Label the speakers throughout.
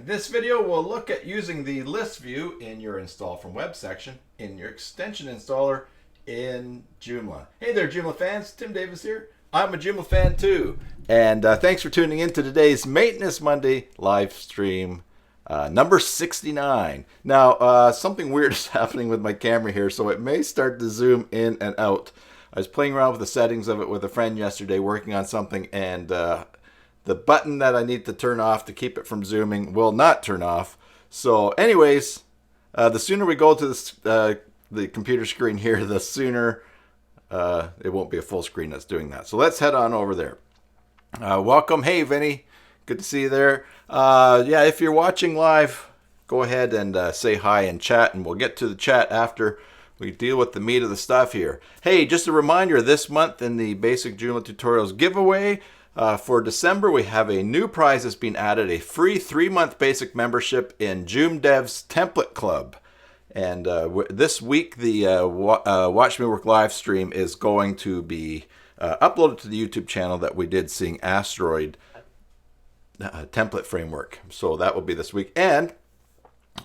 Speaker 1: In this video, we'll look at using the list view in your install from web section in your extension installer in Joomla. Hey there, Joomla fans. Tim Davis here. I'm a Joomla fan too. And thanks for tuning in to today's Maintenance Monday live stream number 69. Now, something weird is happening with my camera here, so it may start to zoom in and out. I was playing around with the settings of it with a friend yesterday working on something, and the button that I need to turn off to keep it from zooming will not turn off. So anyways, the sooner we go to the computer screen here, the sooner it won't be a full screen that's doing that. So let's head on over there. Welcome. Hey, Vinny. Good to see you there. Yeah, if you're watching live, go ahead and say hi and chat, and we'll get to the chat after we deal with the meat of the stuff here. Hey, just a reminder, this month in the Basic Joomla Tutorials giveaway, for December, we have a new prize that's been added, a free 3-month basic membership in JoomDev's Template Club. And this week, the Watch Me Work live stream is going to be uploaded to the YouTube channel that we did seeing Asteroid template framework. So that will be this week. And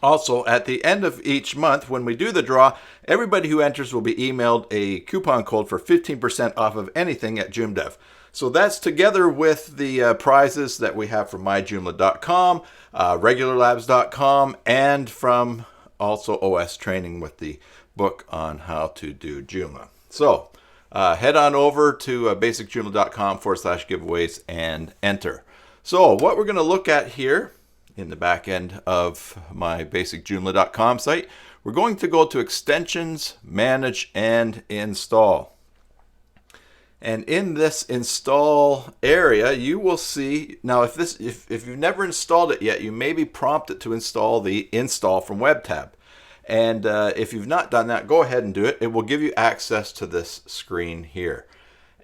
Speaker 1: also, at the end of each month, when we do the draw, everybody who enters will be emailed a coupon code for 15% off of anything at JoomDev. So that's together with the prizes that we have from myjoomla.com, regularlabs.com, and from also OS Training with the book on how to do Joomla. So head on over to basicjoomla.com/giveaways and enter. So what we're going to look at here in the back end of my basicjoomla.com site, we're going to go to Extensions, Manage, and Install. And in this install area, you will see, now if you've never installed it yet, you may be prompted to install the Install from Web tab. And if you've not done that, go ahead and do it. It will give you access to this screen here.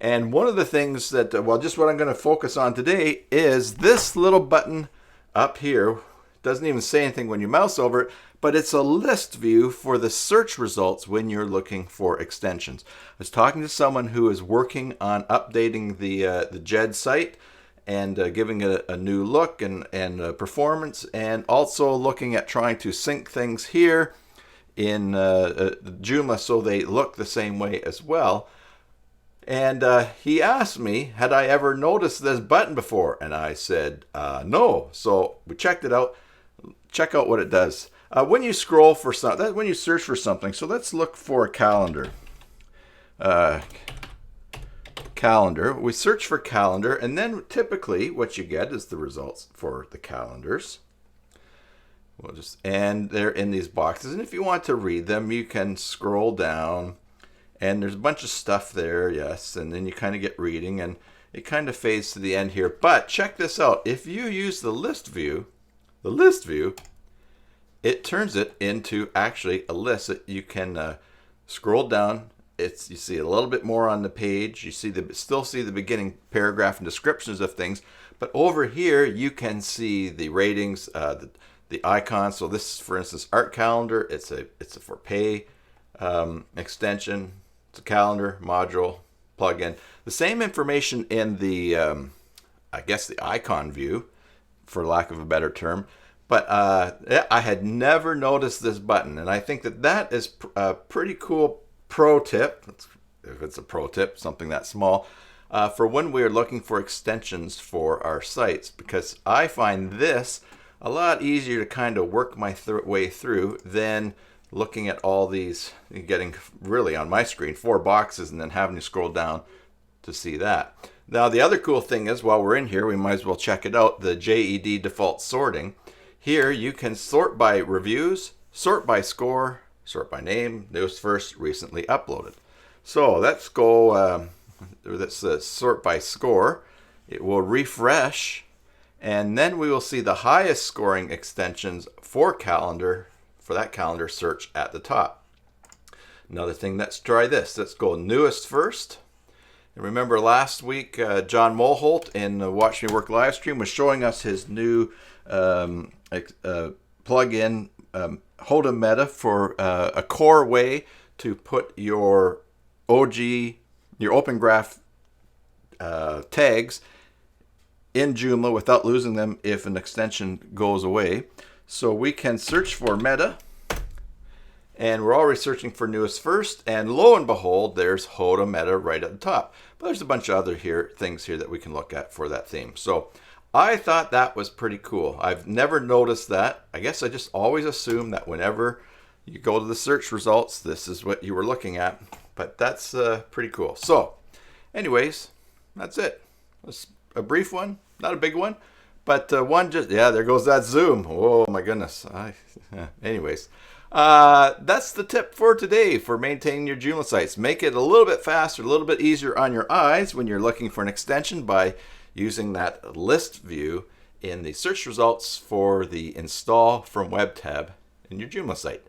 Speaker 1: And one of the things that, well, just what I'm going to focus on today is this little button up here. It doesn't even say anything when you mouse over it, but it's a list view for the search results when you're looking for extensions. I was talking to someone who is working on updating the JED site and giving it a new look and performance, and also looking at trying to sync things here in Joomla so they look the same way as well. And he asked me, had I ever noticed this button before? And I said, no. So we checked it out. Check out what it does. When you scroll for something, when you search for something, so let's look for a calendar. Calendar. We search for calendar, and then typically what you get is the results for the calendars. And they're in these boxes. And if you want to read them, you can scroll down, and there's a bunch of stuff there, yes. And then you kind of get reading, and it kind of fades to the end here. But check this out. If you use the list view, it turns it into actually a list that you can scroll down. You see a little bit more on the page. You still see the beginning paragraph and descriptions of things, but over here you can see the ratings, the icons. So this is, for instance, Art Calendar. It's a for pay extension. It's a calendar module plugin. The same information in the I guess the icon view, for lack of a better term. But I had never noticed this button, and I think that is a pretty cool pro tip, if it's a pro tip, something that small, for when we're looking for extensions for our sites, because I find this a lot easier to kind of work my way through than looking at all these, getting really on my screen 4 boxes and then having to scroll down to see that. Now the other cool thing is, while we're in here, we might as well check it out, the JED default sorting. Here you can sort by reviews, sort by score, sort by name, newest first, recently uploaded. So let's go, let's sort by score. It will refresh, and then we will see the highest scoring extensions for that calendar search at the top. Another thing, let's try this. Let's go newest first. And remember last week, John Mulholt in the Watch Me Work live stream was showing us his new plugin, Hoda Meta, for a core way to put your OG, your Open Graph tags in Joomla without losing them if an extension goes away. So we can search for meta, and we're already searching for newest first, and lo and behold, there's Hoda Meta right at the top. But there's a bunch of other things here that we can look at for that theme. So I thought that was pretty cool. I've never noticed that. I guess I just always assume that whenever you go to the search results, this is what you were looking at. But that's pretty cool. So anyways, that's it. It's a brief one, not a big one, but one just, yeah, there goes that zoom. Oh my goodness. Anyways, that's the tip for today for maintaining your Joomla sites. Make it a little bit faster, a little bit easier on your eyes when you're looking for an extension by using that list view in the search results for the install from web tab in your Joomla site.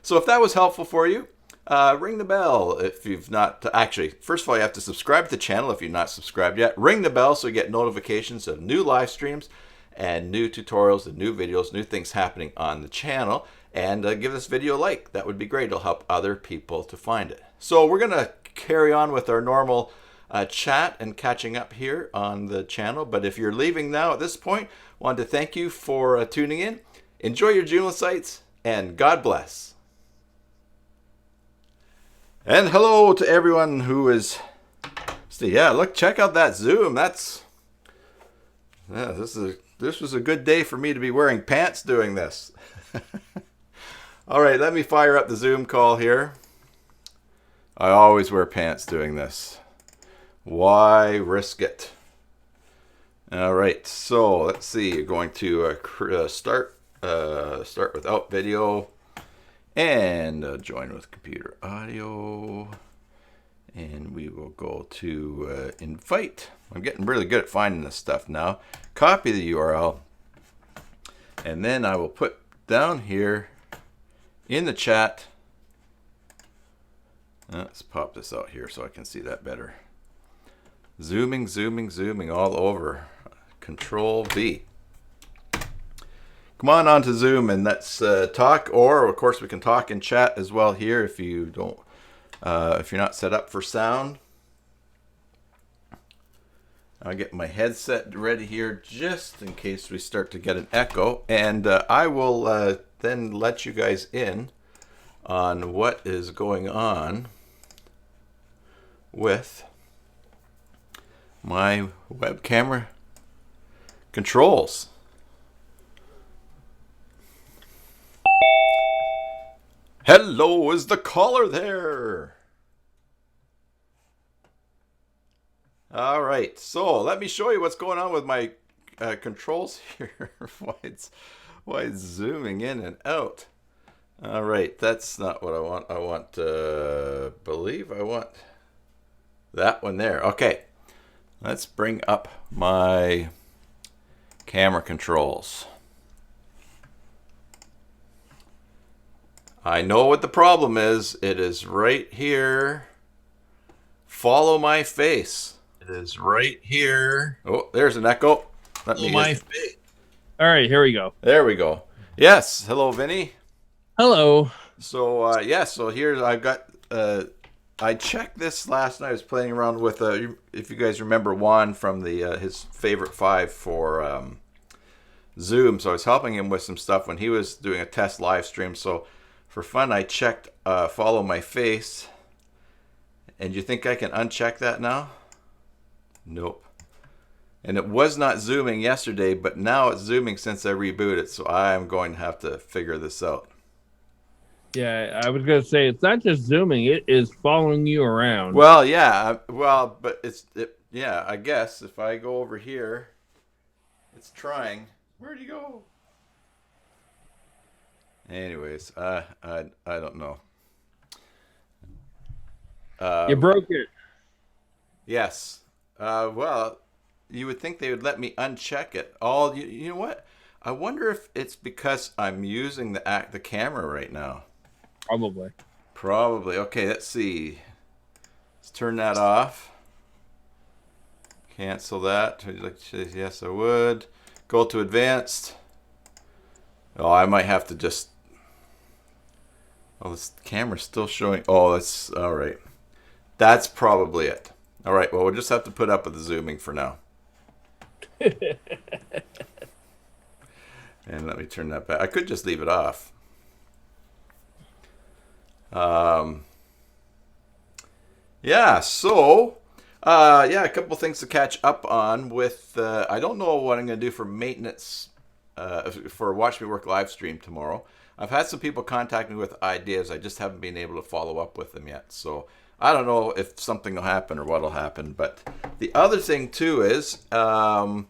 Speaker 1: So if that was helpful for you, ring the bell if you've not. Actually, first of all, you have to subscribe to the channel if you're not subscribed yet. Ring the bell so you get notifications of new live streams and new tutorials and new videos, new things happening on the channel. And give this video a like. That would be great. It'll help other people to find it. So we're going to carry on with our normal chat and catching up here on the channel. But if you're leaving now at this point, I wanted to thank you for tuning in. Enjoy your Joomla sites, and God bless. And hello to everyone who is, yeah, look, check out that zoom. This was a good day for me to be wearing pants doing this. All right, let me fire up the Zoom call here. I always wear pants doing this. Why risk it? All right, so let's see. You're going to start without video. And join with computer audio, and we will go to invite. I'm getting really good at finding this stuff now. Copy the URL, and then I will put down here in the chat. Let's pop this out here so I can see that better. Zooming all over. Control V. Come on to Zoom and let's talk, or of course we can talk in chat as well here if you don't, if you're not set up for sound. I'll get my headset ready here just in case we start to get an echo, and I will then let you guys in on what is going on with my web camera controls. Hello, is the caller there? All right, so let me show you what's going on with my controls here. why it's zooming in and out. All right, that's not what I want. I want that one there. Okay, let's bring up my camera controls. I know what the problem is. It is right here. Follow my face. It is right here. Oh, there's an echo.
Speaker 2: Follow my face. All right, here we go.
Speaker 1: There we go. Yes. Hello, Vinny.
Speaker 2: Hello.
Speaker 1: So, yeah, so here's, I've got, I checked this last night. I was playing around with, if you guys remember Juan from the his favorite 5 for Zoom. So I was helping him with some stuff when he was doing a test live stream. So for fun, I checked follow my face. And you think I can uncheck that now? Nope. And it was not zooming yesterday, but now it's zooming since I rebooted. So I'm going to have to figure this out.
Speaker 2: Yeah, I was going to say, it's not just zooming, it is following you around.
Speaker 1: Well, yeah. Well, but yeah, I guess if I go over here, it's trying. Where'd you go? Anyways, I don't know.
Speaker 2: You broke it.
Speaker 1: Yes. Well, you would think they would let me uncheck it. You know what? I wonder if it's because I'm using the camera right now. Probably. Okay, let's see. Let's turn that off. Cancel that. Yes, I would. Go to advanced. Oh, I might have to just... Oh, this camera's still showing... Oh, that's... All right. That's probably it. All right, well, we'll just have to put up with the zooming for now. And let me turn that back. I could just leave it off. Um, yeah, so, a couple things to catch up on with, I don't know what I'm going to do for maintenance for Watch Me Work live stream tomorrow. I've had some people contact me with ideas. I just haven't been able to follow up with them yet. So I don't know if something will happen or what will happen. But the other thing too is I'm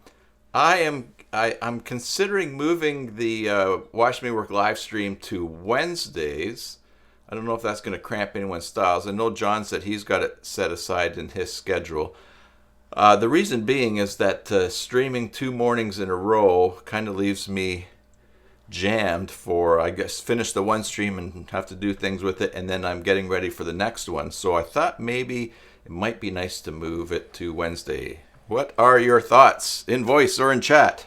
Speaker 1: considering moving the Watch Me Work live stream to Wednesdays. I don't know if that's going to cramp anyone's styles. I know John said he's got it set aside in his schedule. The reason being is that streaming 2 mornings in a row kind of leaves me jammed for, I guess, finish the one stream and have to do things with it, and then I'm getting ready for the next one. So I thought maybe it might be nice to move it to Wednesday. What are your thoughts in voice or in chat?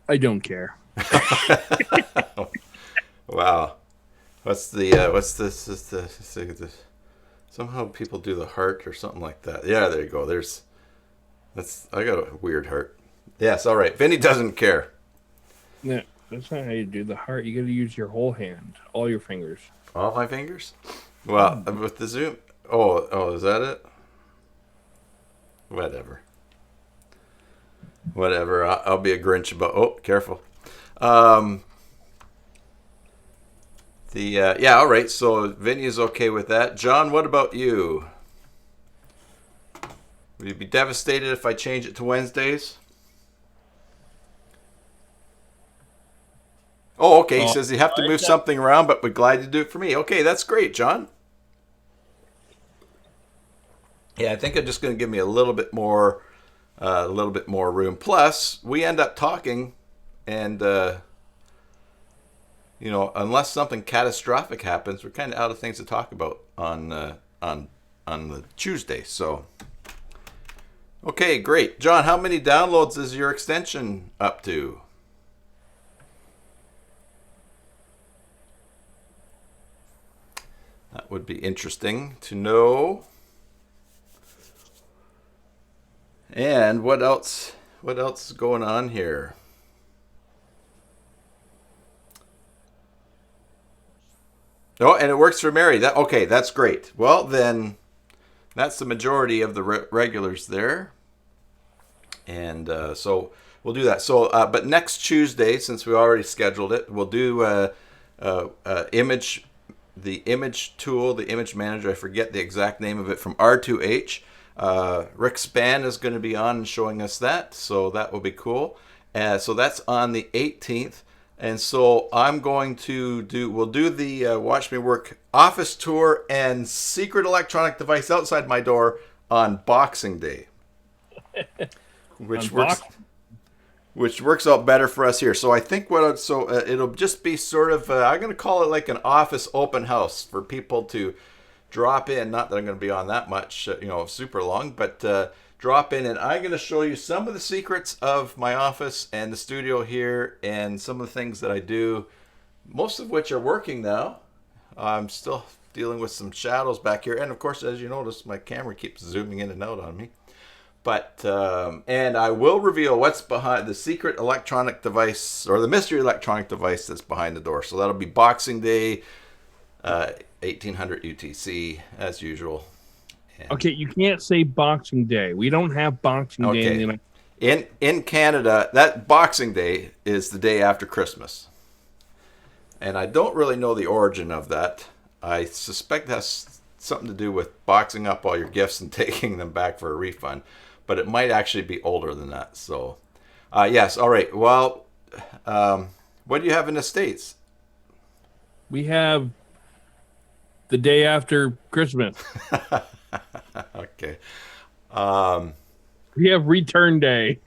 Speaker 2: I don't care.
Speaker 1: Wow. What's this? Somehow people do the heart or something like that. Yeah, there you go. I got a weird heart. Yes, all right. Vinny doesn't care.
Speaker 2: Yeah, that's not how you do the heart. You got to use your whole hand, all your fingers.
Speaker 1: All my fingers? Well, with the zoom. Oh, is that it? Whatever. I'll be a Grinch about. Oh, careful. All right. So Vinny is okay with that. John, what about you? Would you be devastated if I change it to Wednesdays? Oh, okay. He says you have to move something around, but would glad to do it for me. Okay, that's great, John. Yeah, I think I'm just going to give me a little bit more room. Plus, we end up talking, and unless something catastrophic happens, we're kind of out of things to talk about on the Tuesday. So, okay, great, John. How many downloads is your extension up to? That would be interesting to know. And what else? What else is going on here? Oh, and it works for Mary. Okay, that's great. Well, then that's the majority of the regulars there. And so we'll do that. So, but next Tuesday, since we already scheduled it, we'll do the image tool, the image manager. I forget the exact name of it, from R2H. Rick Spann is going to be on and showing us that, so that will be cool. So that's on the 18th, and so we'll do the Watch Me Work office tour and secret electronic device outside my door on Boxing Day, which works out better for us here. So I think it'll just be sort of I'm going to call it like an office open house for people to drop in. Not that I'm going to be on that much, super long, but drop in, and I'm going to show you some of the secrets of my office and the studio here, and some of the things that I do, most of which are working now. I'm still dealing with some shadows back here, and of course, as you notice, my camera keeps zooming in and out on me. But and I will reveal what's behind the secret electronic device, or the mystery electronic device that's behind the door. So that'll be Boxing Day, 1800 UTC as usual. And
Speaker 2: okay, you can't say Boxing Day. We don't have Boxing Day
Speaker 1: in Canada. That Boxing Day is the day after Christmas, and I don't really know the origin of that. I suspect it has something to do with boxing up all your gifts and taking them back for a refund, but it might actually be older than that. So, yes, all right. Well, what do you have in the States?
Speaker 2: We have the day after Christmas.
Speaker 1: Okay.
Speaker 2: We have Return Day.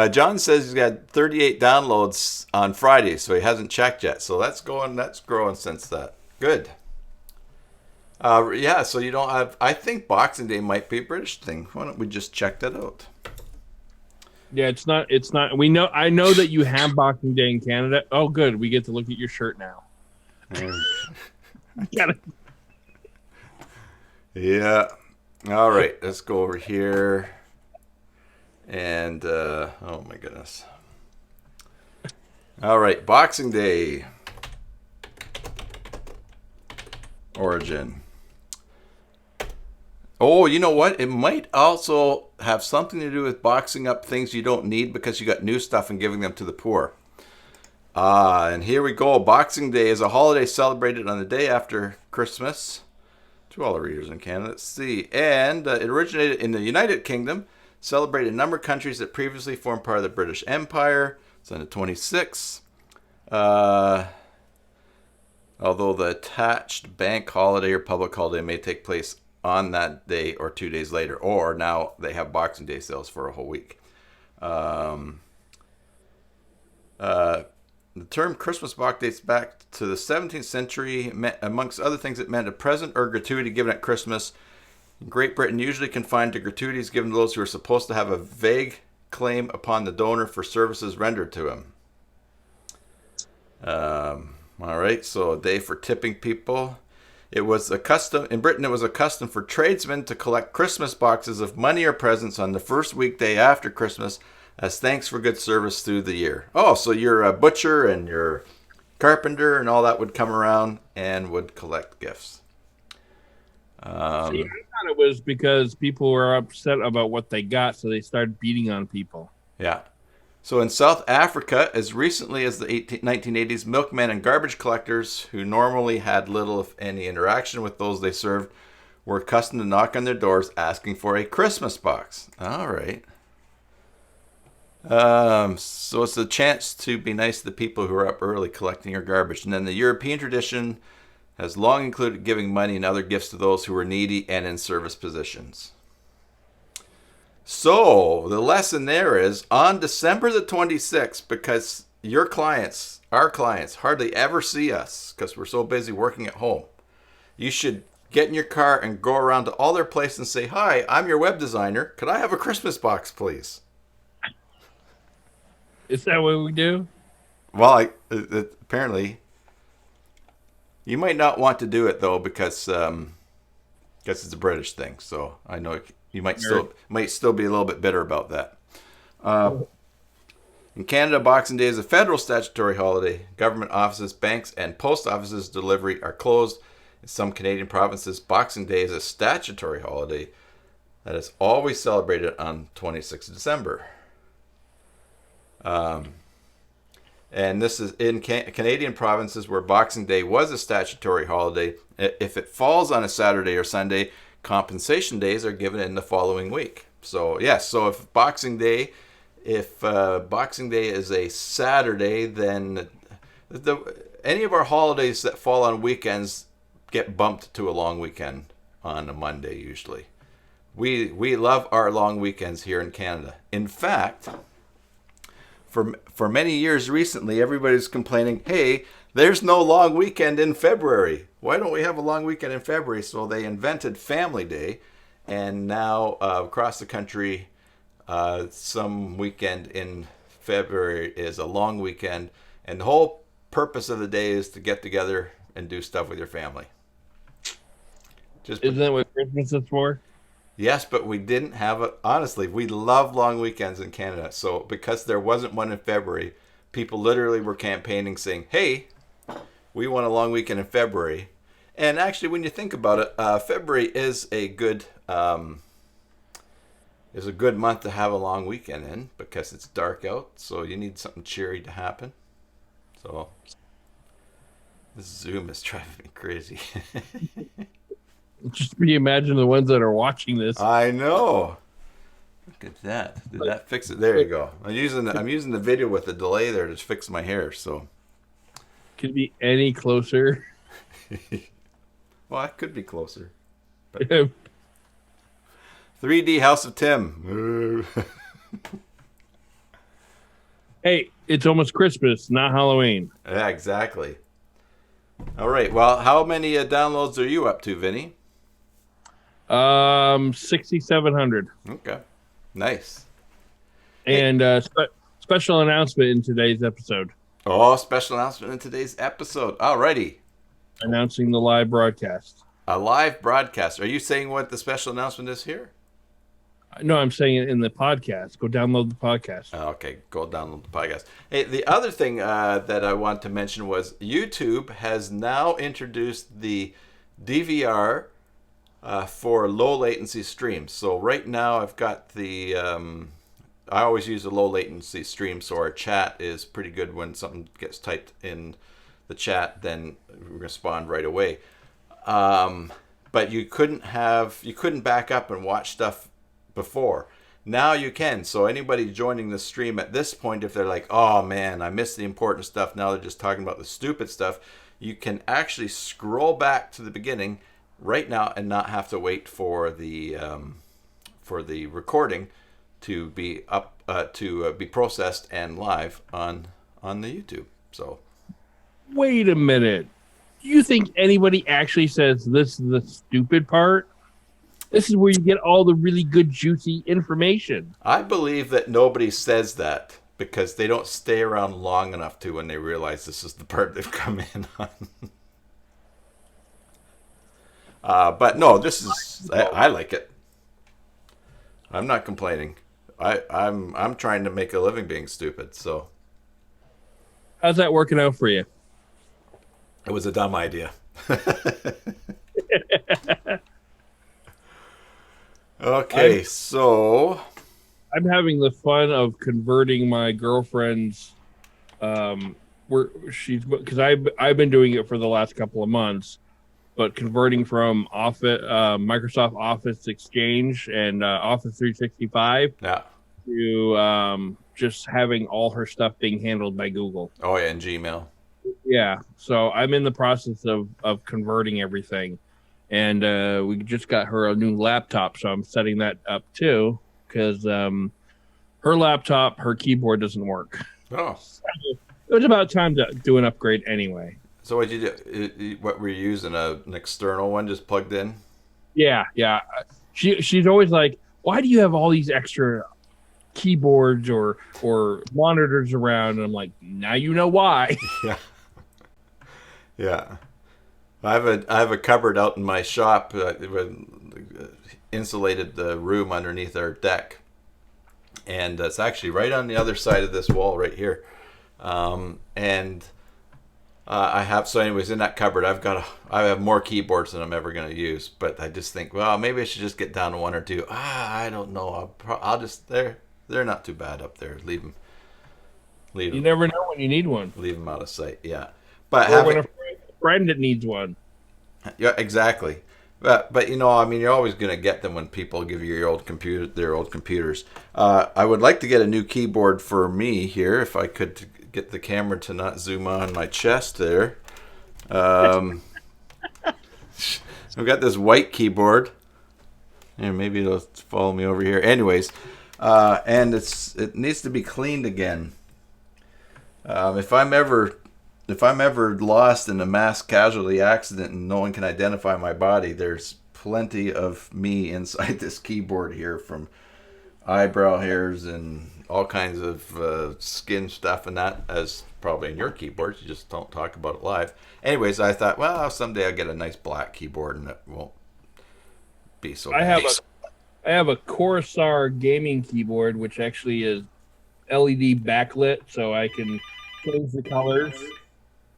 Speaker 1: John says he's got 38 downloads on Friday, so he hasn't checked yet. So that's growing since that. Good. So you don't have. I think Boxing Day might be a British thing. Why don't we just check that out?
Speaker 2: Yeah, it's not. We know. I know that you have Boxing Day in Canada. Oh, good. We get to look at your shirt now. Got it.
Speaker 1: Yeah. All right. Let's go over here. And, oh my goodness. All right, Boxing Day. Origin. Oh, you know what? It might also have something to do with boxing up things you don't need because you got new stuff and giving them to the poor. And here we go. Boxing Day is a holiday celebrated on the day after Christmas. To all the readers in Canada. Let's see. And it originated in the United Kingdom, celebrated in a number of countries that previously formed part of the British Empire. It's on the 26th. Although the attached bank holiday or public holiday may take place on that day or 2 days later, or now they have Boxing Day sales for a whole week. The term Christmas box dates back to the 17th century. Amongst other things, it meant a present or gratuity given at Christmas. In Great Britain, usually confined to gratuities given to those who are supposed to have a vague claim upon the donor for services rendered to him. All right, so a day for tipping people. It was a custom in Britain. It was a custom for tradesmen to collect Christmas boxes of money or presents on the first weekday after Christmas, as thanks for good service through the year. Oh, so your butcher and your carpenter and all that would come around and would collect gifts.
Speaker 2: See, I thought it was because people were upset about what they got, so they started beating on people.
Speaker 1: Yeah. So in South Africa, as recently as the 1980s, milkmen and garbage collectors, who normally had little, if any, interaction with those they served, were accustomed to knock on their doors asking for a Christmas box. All right. So it's a chance to be nice to the people who are up early collecting your garbage. And then the European tradition has long included giving money and other gifts to those who are needy and in service positions. So the lesson there is on December the 26th, because your clients, our clients, hardly ever see us because we're so busy working at home. You should get in your car and go around to all their places and say, "Hi, I'm your web designer. Could I have a Christmas box, please?"
Speaker 2: Is that what we do?
Speaker 1: Well, apparently, you might not want to do it though because it's a British thing. So I know you might still be a little bit bitter about that. In Canada, Boxing Day is a federal statutory holiday. Government offices, banks, and post offices delivery are closed. In some Canadian provinces, Boxing Day is a statutory holiday that is always celebrated on 26th of December. And this is in Canadian provinces where Boxing Day was a statutory holiday. If it falls on a Saturday or Sunday, compensation days are given in the following week. So yes, so if Boxing Day is a Saturday, then any of our holidays that fall on weekends get bumped to a long weekend on a Monday usually. We love our long weekends here in Canada. In fact, for many years recently, everybody's complaining, "Hey, there's no long weekend in February. Why don't we have a long weekend in February?" So they invented Family Day, and now across the country, some weekend in February is a long weekend, and the whole purpose of the day is to get together and do stuff with your family.
Speaker 2: Isn't that what Christmas is for?
Speaker 1: Yes, but we didn't have it. Honestly, we love long weekends in Canada. So because there wasn't one in February, people literally were campaigning saying, "Hey, we want a long weekend in February." And actually, when you think about it, February is a good month to have a long weekend in because it's dark out. So you need something cheery to happen. So this Zoom is driving me crazy.
Speaker 2: Just reimagine the ones that are watching this.
Speaker 1: I know. Look at that. Did that fix it? There you go. I'm using the video with the delay there to fix my hair. So
Speaker 2: could it be any closer?
Speaker 1: Well, I could be closer. But 3D House of Tim.
Speaker 2: Hey, it's almost Christmas, not Halloween.
Speaker 1: Yeah, exactly. All right. Well, how many downloads are you up to, Vinny?
Speaker 2: 6,700.
Speaker 1: Okay. Nice.
Speaker 2: And special announcement in today's episode.
Speaker 1: Oh, special announcement in today's episode. Alrighty.
Speaker 2: Announcing the live broadcast.
Speaker 1: A live broadcast. Are you saying what the special announcement is here?
Speaker 2: No, I'm saying it in the podcast. Go download the podcast.
Speaker 1: Okay, go download the podcast. Hey, the other thing that I want to mention was YouTube has now introduced the DVR for low latency streams. So right now I've got the I always use a low latency stream, so our chat is pretty good. When something gets typed in the chat, then we respond right away. But you couldn't back up and watch stuff before. Now you can. So anybody joining the stream at this point, if they're like, oh man, I missed the important stuff, now they're just talking about the stupid stuff, you can actually scroll back to the beginning right now and not have to wait for the recording to be up to be processed and live on the YouTube. So
Speaker 2: wait a minute. Do you think anybody actually says this is the stupid part? This is where you get all the really good, juicy information.
Speaker 1: I believe that nobody says that because they don't stay around long enough to when they realize this is the part they've come in on. But no, this is I like it. I'm not complaining. I'm trying to make a living being stupid. So
Speaker 2: how's that working out for you?
Speaker 1: It was a dumb idea. Okay, so
Speaker 2: I'm having the fun of converting my girlfriend's because I've been doing it for the last couple of months, but converting from Microsoft Office Exchange and Office 365 to just having all her stuff being handled by Google.
Speaker 1: Oh yeah, and Gmail.
Speaker 2: Yeah, so I'm in the process of converting everything. And we just got her a new laptop, so I'm setting that up too, because her laptop, her keyboard doesn't work.
Speaker 1: Oh.
Speaker 2: So it was about time to do an upgrade anyway.
Speaker 1: So what you do? What were you using? An external one, just plugged in?
Speaker 2: Yeah. She's always like, "Why do you have all these extra keyboards or monitors around?" And I'm like, "Now you know why."
Speaker 1: Yeah. I have a cupboard out in my shop, insulated the room underneath our deck, and it's actually right on the other side of this wall right here. I have, so anyways, in that cupboard I have more keyboards than I'm ever going to use, but I just think, well, maybe I should just get down to one or two. I don't know. I'll just they're not too bad up there. Leave them.
Speaker 2: You never know when you need one.
Speaker 1: Leave them out of sight. Yeah, but
Speaker 2: when a friend that needs one.
Speaker 1: Yeah, exactly. But you know, I mean, you're always going to get them when people give you their old computers. I would like to get a new keyboard for me here, if I could get the camera to not zoom on my chest there. I've got this white keyboard. Yeah, maybe it'll follow me over here. Anyways, and it needs to be cleaned again. If I'm ever lost in a mass casualty accident and no one can identify my body, there's plenty of me inside this keyboard here, from eyebrow hairs and all kinds of skin stuff, and that, as probably in your keyboards, you just don't talk about it live. Anyways, I thought, well, someday I'll get a nice black keyboard and it won't be so bad.
Speaker 2: I have a Corsair gaming keyboard, which actually is LED backlit, so I can change the colors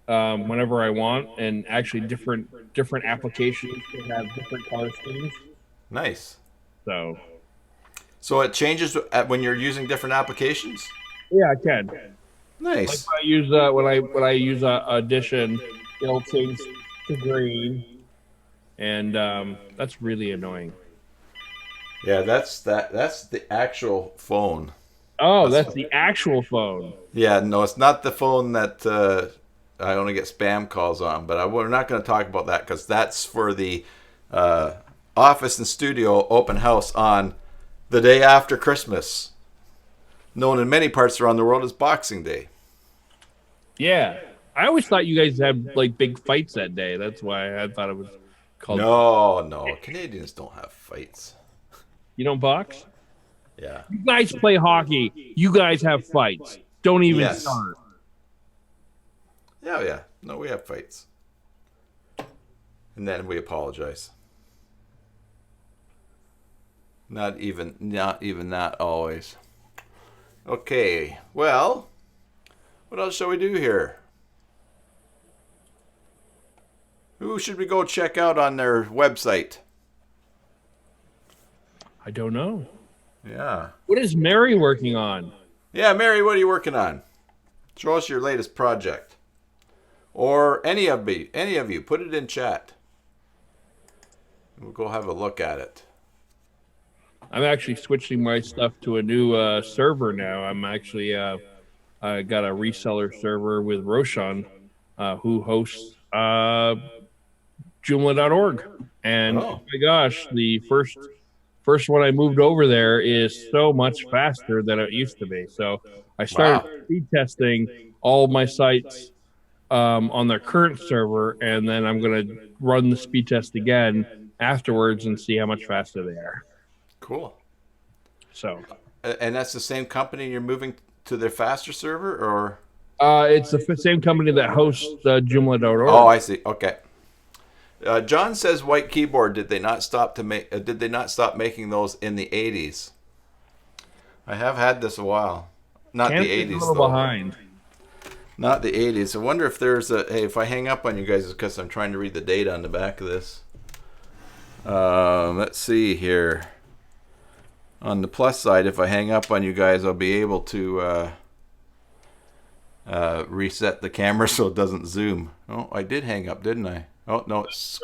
Speaker 2: whenever I want, and actually different applications can have different color schemes.
Speaker 1: Nice.
Speaker 2: So
Speaker 1: it changes when you're using different applications?
Speaker 2: Yeah, I can.
Speaker 1: Nice.
Speaker 2: Like when I use Audition, it'll change to green, and that's really annoying.
Speaker 1: Yeah, that's the actual phone.
Speaker 2: Oh, that's the actual phone.
Speaker 1: Yeah, no, it's not the phone that I only get spam calls on, but we're not going to talk about that because that's for the office and studio open house on the day after Christmas, known in many parts around the world as Boxing Day.
Speaker 2: Yeah, I always thought you guys had like big fights that day. That's why I thought it was called.
Speaker 1: No, Canadians don't have fights.
Speaker 2: You don't box?
Speaker 1: Yeah.
Speaker 2: You guys play hockey. You guys have fights. Don't even start.
Speaker 1: Yeah. No, we have fights. And then we apologize. Not even that always. Okay, well, what else shall we do here? Who should we go check out on their website?
Speaker 2: I don't know.
Speaker 1: Yeah.
Speaker 2: What is Mary working on?
Speaker 1: Yeah, Mary, what are you working on? Show us your latest project. Or any of you, put it in chat. We'll go have a look at it.
Speaker 2: I'm actually switching my stuff to a new server now. I'm actually I got a reseller server with Roshan, who hosts Joomla.org. And oh my gosh, the first one I moved over there is so much faster than it used to be. So I started speed testing all my sites on their current server, and then I'm going to run the speed test again afterwards and see how much faster they are.
Speaker 1: Cool.
Speaker 2: So,
Speaker 1: and that's the same company you're moving to their faster server, or?
Speaker 2: It's the same company that hosts Joomla.org.
Speaker 1: Oh, I see. Okay. John says white keyboard. Did they not stop making those in the 80s? I have had this a while. Not the 80s,
Speaker 2: a little
Speaker 1: though.
Speaker 2: Behind.
Speaker 1: Not the 80s. I wonder if there's a... Hey, if I hang up on you guys, it's because I'm trying to read the data on the back of this. Let's see here. On the plus side, if I hang up on you guys, I'll be able to reset the camera so it doesn't zoom. Oh, I did hang up, didn't I? Oh, no, it's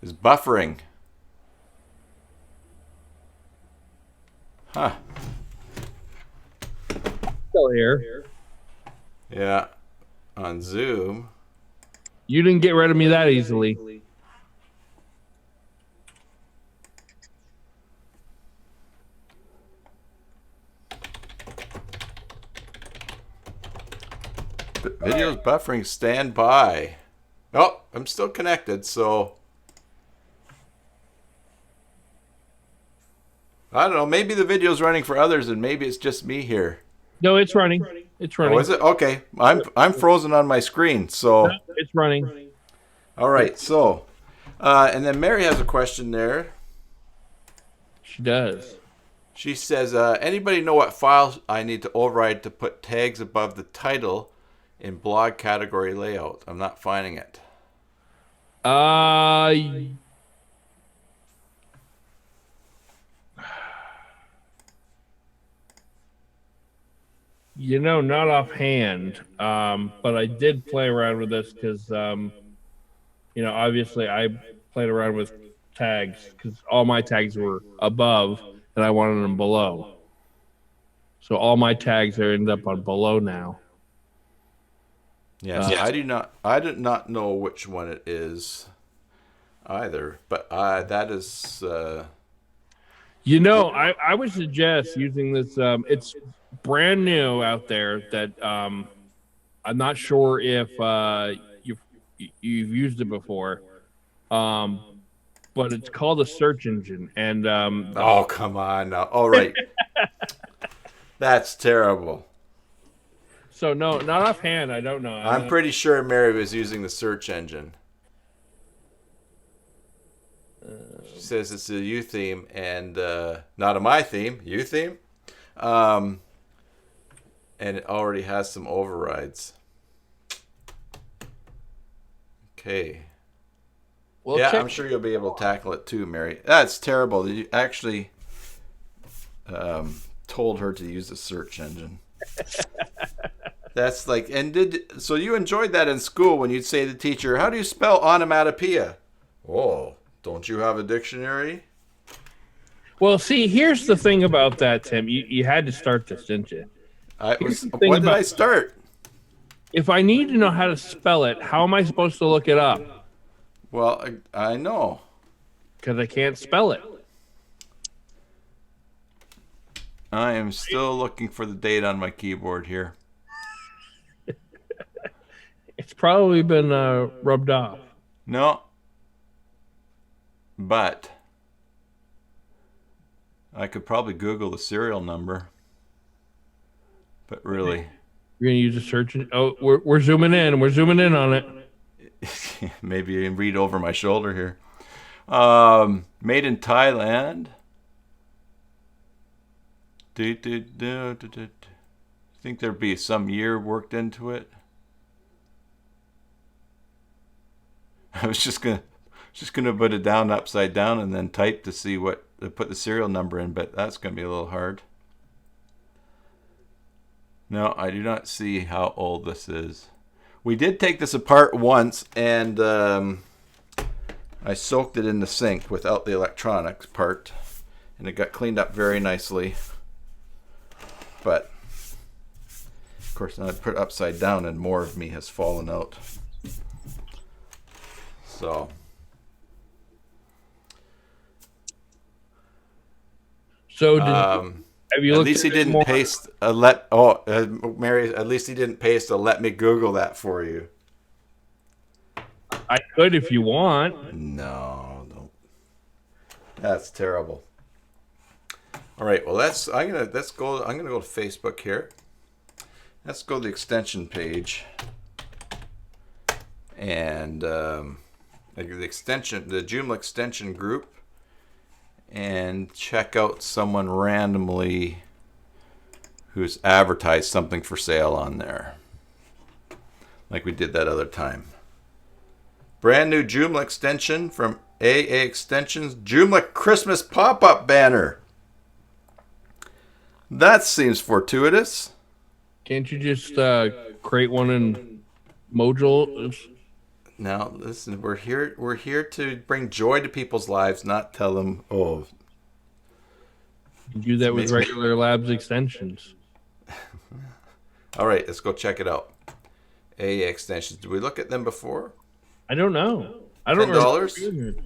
Speaker 1: buffering. Huh.
Speaker 2: Still here.
Speaker 1: Yeah. On Zoom.
Speaker 2: You didn't get rid of me that easily.
Speaker 1: Video's buffering, stand by. Oh, I'm still connected, so I don't know. Maybe the video's running for others, and maybe it's just me here.
Speaker 2: No, it's running. It's running.
Speaker 1: Oh, is it? Okay. I'm frozen on my screen, so
Speaker 2: no, it's running.
Speaker 1: All right. So, and then Mary has a question there.
Speaker 2: She does.
Speaker 1: She says, "Anybody know what files I need to override to put tags above the title in blog category layout? I'm not finding it."
Speaker 2: You know, not offhand, but I did play around with this because, you know, obviously I played around with tags because all my tags were above and I wanted them below. So all my tags are end up on below now.
Speaker 1: Yes, I did not know which one it is either, but that is.
Speaker 2: You know, I would suggest using this. It's brand new out there. That I'm not sure if you've used it before, but it's called a search engine. And
Speaker 1: oh, come on now! All right, that's terrible.
Speaker 2: So no, not offhand. I don't know.
Speaker 1: I'm pretty sure Mary was using the search engine. She says it's a U theme and not a my theme, U theme. And it already has some overrides. Okay. Well, yeah, I'm sure you'll be able to tackle it too, Mary. That's terrible. You actually told her to use the search engine. That's like, so you enjoyed that in school when you'd say to the teacher, "How do you spell onomatopoeia?" "Oh, don't you have a dictionary?"
Speaker 2: Well, see, here's the thing about that, Tim. You had to start this, didn't you?
Speaker 1: When did I start?
Speaker 2: If I need to know how to spell it, how am I supposed to look it up?
Speaker 1: Well, I know.
Speaker 2: Because I can't spell it.
Speaker 1: I am still looking for the date on my keyboard here.
Speaker 2: It's probably been rubbed off.
Speaker 1: No. But I could probably Google the serial number. But really,
Speaker 2: you're gonna use a search. Oh, we're zooming in. We're zooming in on it.
Speaker 1: Maybe read over my shoulder here. Made in Thailand. I think there'd be some year worked into it. I was just gonna put it down upside down and then type to see what to put the serial number in, but that's gonna be a little hard. No, I do not see how old this is. We did take this apart once, and I soaked it in the sink without the electronics part, and it got cleaned up very nicely. But of course, now I put it upside down, and more of me has fallen out. So.
Speaker 2: So have you
Speaker 1: at
Speaker 2: looked
Speaker 1: least he
Speaker 2: at
Speaker 1: didn't
Speaker 2: more?
Speaker 1: paste a Mary. At least he didn't paste a "let me Google that for you."
Speaker 2: I could if you want.
Speaker 1: No, don't. That's terrible. All right. Well, I'm gonna go to Facebook here. Let's go to the extension page, and the Joomla extension group, and check out someone randomly who's advertised something for sale on there, like we did that other time. Brand new Joomla extension from AA Extensions, Joomla Christmas pop-up banner. That seems fortuitous.
Speaker 2: Can't you just create one in Module?
Speaker 1: Now, listen, we're here to bring joy to people's lives, not tell them, oh.
Speaker 2: You do that with regular Labs extensions.
Speaker 1: All right, let's go check it out. AA Extensions. Did we look at them before?
Speaker 2: I don't know. I don't
Speaker 1: $10.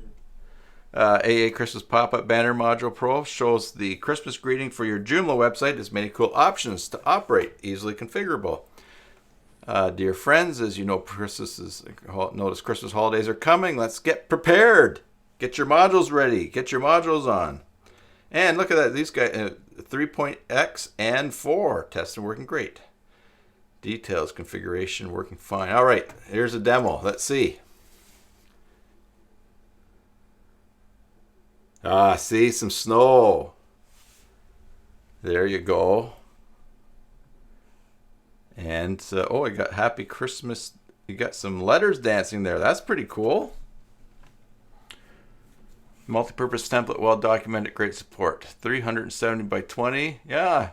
Speaker 1: AA Christmas Pop-Up Banner Module Pro shows the Christmas greeting for your Joomla website. Has many cool options to operate, easily configurable. Dear friends, as you know, Christmas holidays are coming. Let's get prepared. Get your modules ready. Get your modules on. And look at that. These guys, 3.x and 4. Testing working great. Details, configuration working fine. All right, here's a demo. Let's see. See, some snow. There you go. And, I got Happy Christmas. You got some letters dancing there. That's pretty cool. Multi-purpose template, well documented, great support. 370 by 20. Yeah.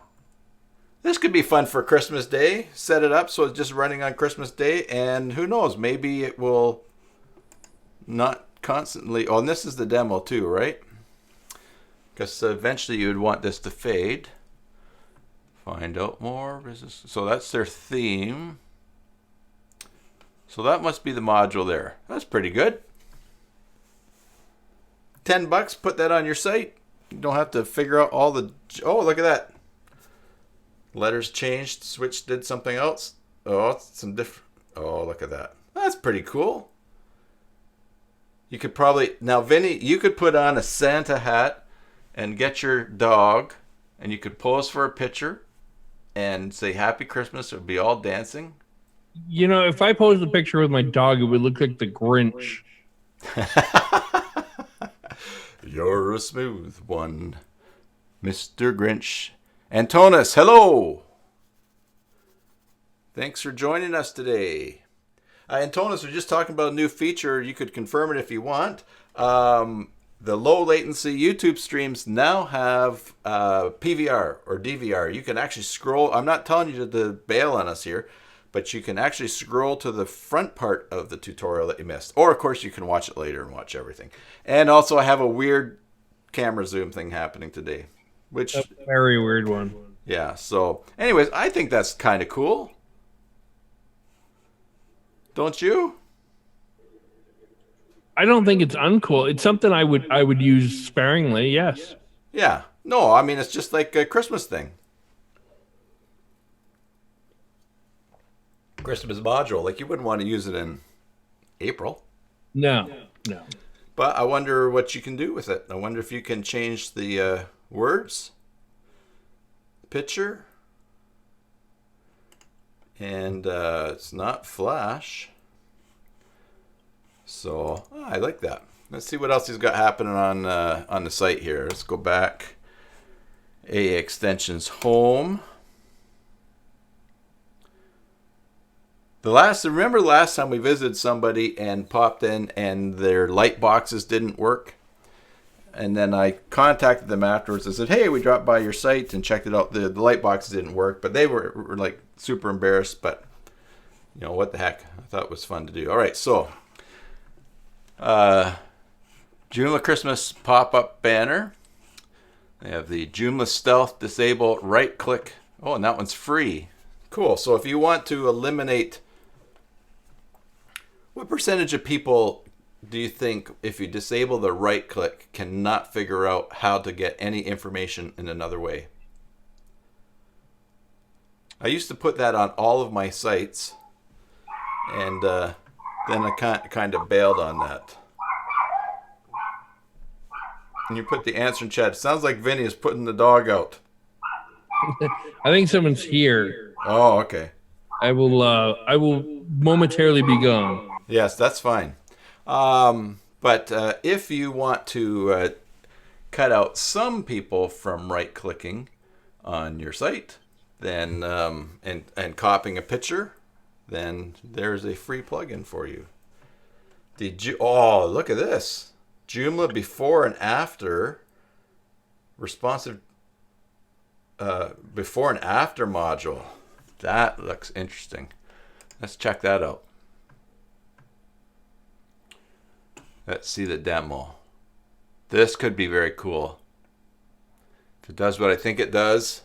Speaker 1: This could be fun for Christmas Day. Set it up so it's just running on Christmas Day. And who knows, maybe it will not constantly. Oh, and this is the demo too, right? Because eventually you would want this to fade. Find out more. So that's their theme. So that must be the module there. That's pretty good. $10, put that on your site. You don't have to figure out all the... Oh, look at that. Letters changed, switched, did something else. Oh, some different... Oh, look at that. That's pretty cool. You could probably... Now, Vinny, you could put on a Santa hat and get your dog, and you could pose for a picture and say Happy Christmas. It would be all dancing.
Speaker 2: You know, if I posed a picture with my dog, it would look like the Grinch.
Speaker 1: You're a smooth one, Mr. Grinch. Antonis, hello. Thanks for joining us today. Antonis, we're just talking about a new feature. You could confirm it if you want. The low latency YouTube streams now have PVR or DVR. You can actually scroll. I'm not telling you to bail on us here, but you can actually scroll to the front part of the tutorial that you missed. Or, of course, you can watch it later and watch everything. And also, I have a weird camera zoom thing happening today. Which,
Speaker 2: a very weird one.
Speaker 1: Yeah, so, anyways, I think that's kind of cool. Don't you?
Speaker 2: I don't think it's uncool. It's something I would use sparingly, yes.
Speaker 1: Yeah. No, I mean, it's just like a Christmas thing. Christmas module. Like, you wouldn't want to use it in April.
Speaker 2: No.
Speaker 1: But I wonder what you can do with it. I wonder if you can change the words, picture, and it's not Flash. So I like that. Let's see what else he's got happening on the site here. Let's go back. AA Extensions Home. Remember last time we visited somebody and popped in and their light boxes didn't work? And then I contacted them afterwards and said, hey, we dropped by your site and checked it out. The light boxes didn't work, but they were like super embarrassed, but you know, what the heck? I thought it was fun to do. All right, so Joomla Christmas pop-up banner. They have the Joomla Stealth Disable right-click. Oh, and that one's free. Cool. So if you want to eliminate, what percentage of people do you think, if you disable the right-click, cannot figure out how to get any information in another way? I used to put that on all of my sites, and then I kind of bailed on that. And you put the answer in chat. It sounds like Vinny is putting the dog out.
Speaker 2: I think someone's here.
Speaker 1: Oh, okay.
Speaker 2: I will momentarily be gone.
Speaker 1: Yes, that's fine. But if you want to cut out some people from right-clicking on your site, then and copying a picture, then there's a free plugin for you. Oh, look at this. Joomla before and after responsive before and after module. That looks interesting. Let's check that out. Let's see the demo. This could be very cool. If it does what I think it does.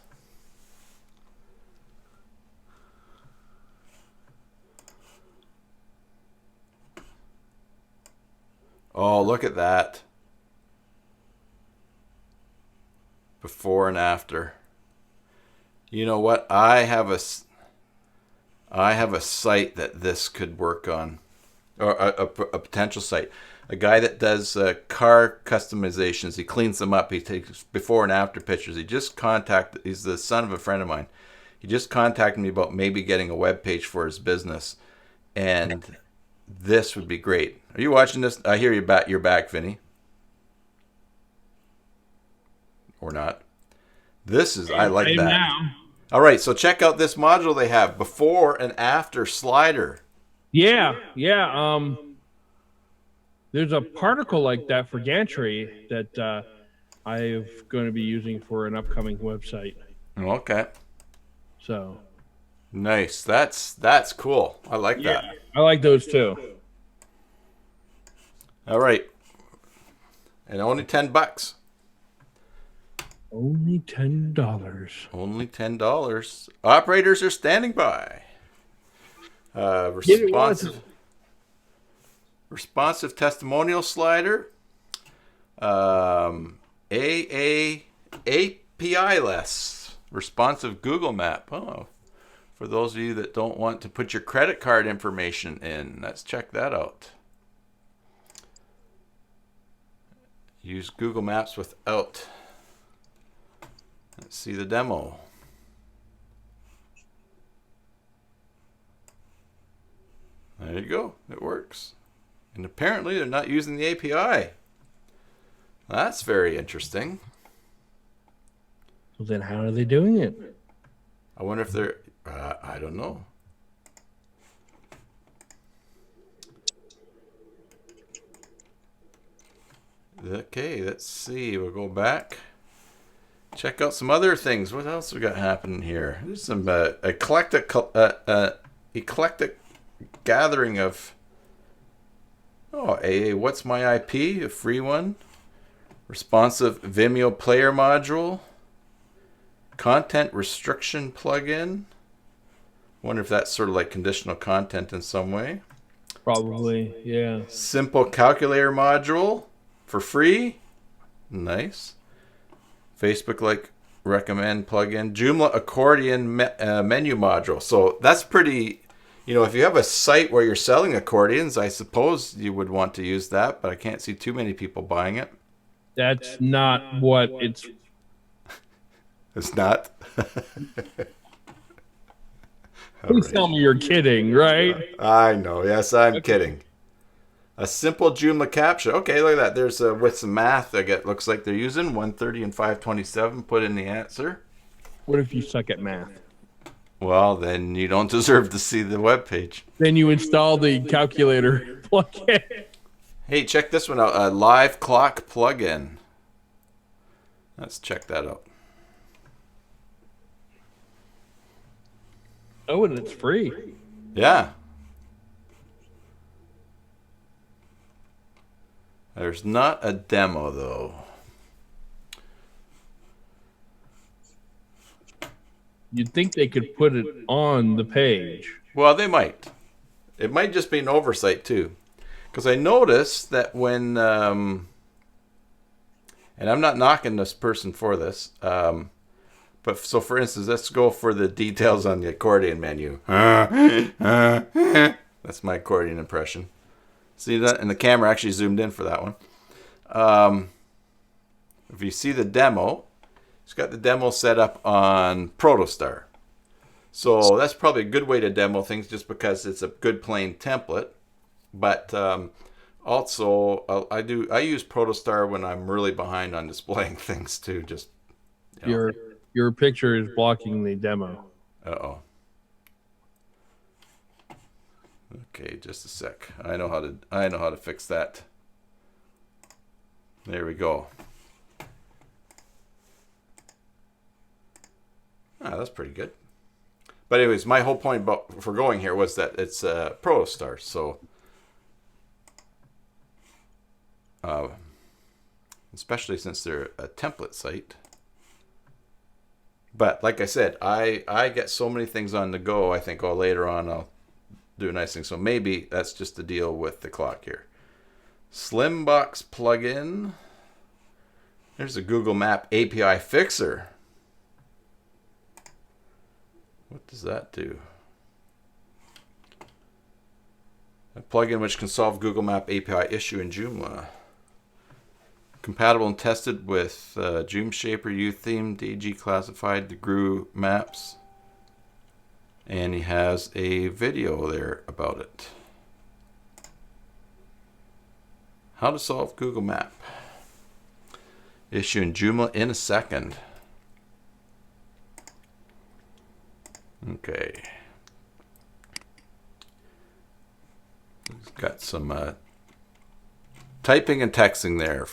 Speaker 1: Oh, look at that. Before and after. You know what? I have a site that this could work on. Or a potential site. A guy that does car customizations. He cleans them up. He takes before and after pictures. He's the son of a friend of mine. He just contacted me about maybe getting a web page for his business. And this would be great. Are you watching this? I hear you're back, Vinny. Or not. I like that.
Speaker 2: Now.
Speaker 1: All right, so check out this module they have. Before and after slider.
Speaker 2: Yeah. There's a particle like that for gantry that I'm going to be using for an upcoming website.
Speaker 1: Okay.
Speaker 2: So.
Speaker 1: Nice. That's cool. I like that.
Speaker 2: I like those too.
Speaker 1: All right. And only $10.
Speaker 2: Only $10.
Speaker 1: Only $10. Operators are standing by. Responsive testimonial slider. API-less. Responsive Google Map. Oh, for those of you that don't want to put your credit card information in, let's check that out. Use Google Maps without. Let's see the demo. There you go. It works. And apparently they're not using the API. That's very interesting.
Speaker 2: Well, then how are they doing it?
Speaker 1: I wonder if they're... I don't know. Okay, let's see. We'll go back. Check out some other things. What else we got happening here? There's some eclectic gathering of... Oh, What's My IP? A free one. Responsive Vimeo player module. Content restriction plugin. Wonder if that's sort of like conditional content in some way.
Speaker 2: Probably, yeah.
Speaker 1: Simple calculator module for free. Nice. Facebook like recommend plugin. Joomla accordion menu module. So that's pretty, if you have a site where you're selling accordions, I suppose you would want to use that, but I can't see too many people buying it.
Speaker 2: That's not what it's...
Speaker 1: It's not?
Speaker 2: Please tell me you're kidding, right?
Speaker 1: I know. Yes, I'm kidding. A simple Joomla captcha. Okay, look at that. There's with some math. Looks like they're using 130 and 527. Put in the answer.
Speaker 2: What if you suck at math?
Speaker 1: Well, then you don't deserve to see the web page.
Speaker 2: Then you install the calculator plugin.
Speaker 1: Hey, check this one out. A live clock plugin. Let's check that out.
Speaker 2: Oh, and it's free.
Speaker 1: Yeah. There's not a demo, though.
Speaker 2: You'd think they could put it on the page.
Speaker 1: Well, they might. It might just be an oversight, too. Because I noticed that when... and I'm not knocking this person for this. But so, for instance, let's go for the details on the accordion menu. That's my accordion impression. See that? And the camera actually zoomed in for that one. If you see the demo, it's got the demo set up on Protostar. So that's probably a good way to demo things just because it's a good plain template. But also, I use Protostar when I'm really behind on displaying things too. Just
Speaker 2: your picture is blocking the demo.
Speaker 1: Uh-oh. Okay, just a sec. I know how to fix that. There we go. That's pretty good. But anyways, my whole point for going here was that it's Protostar, so especially since they're a template site. But like I said, I get so many things on the go. I think later on I'll do a nice thing. So maybe that's just the deal with the clock here. Slimbox plugin. There's a Google Map API fixer. What does that do? A plugin which can solve Google Map API issue in Joomla. Compatible and tested with Joom Shaper, UTheme, DG Classified, the GRU maps. And he has a video there about it. How to solve Google Map issue in Joomla in a second. Okay. He's got some typing and texting there.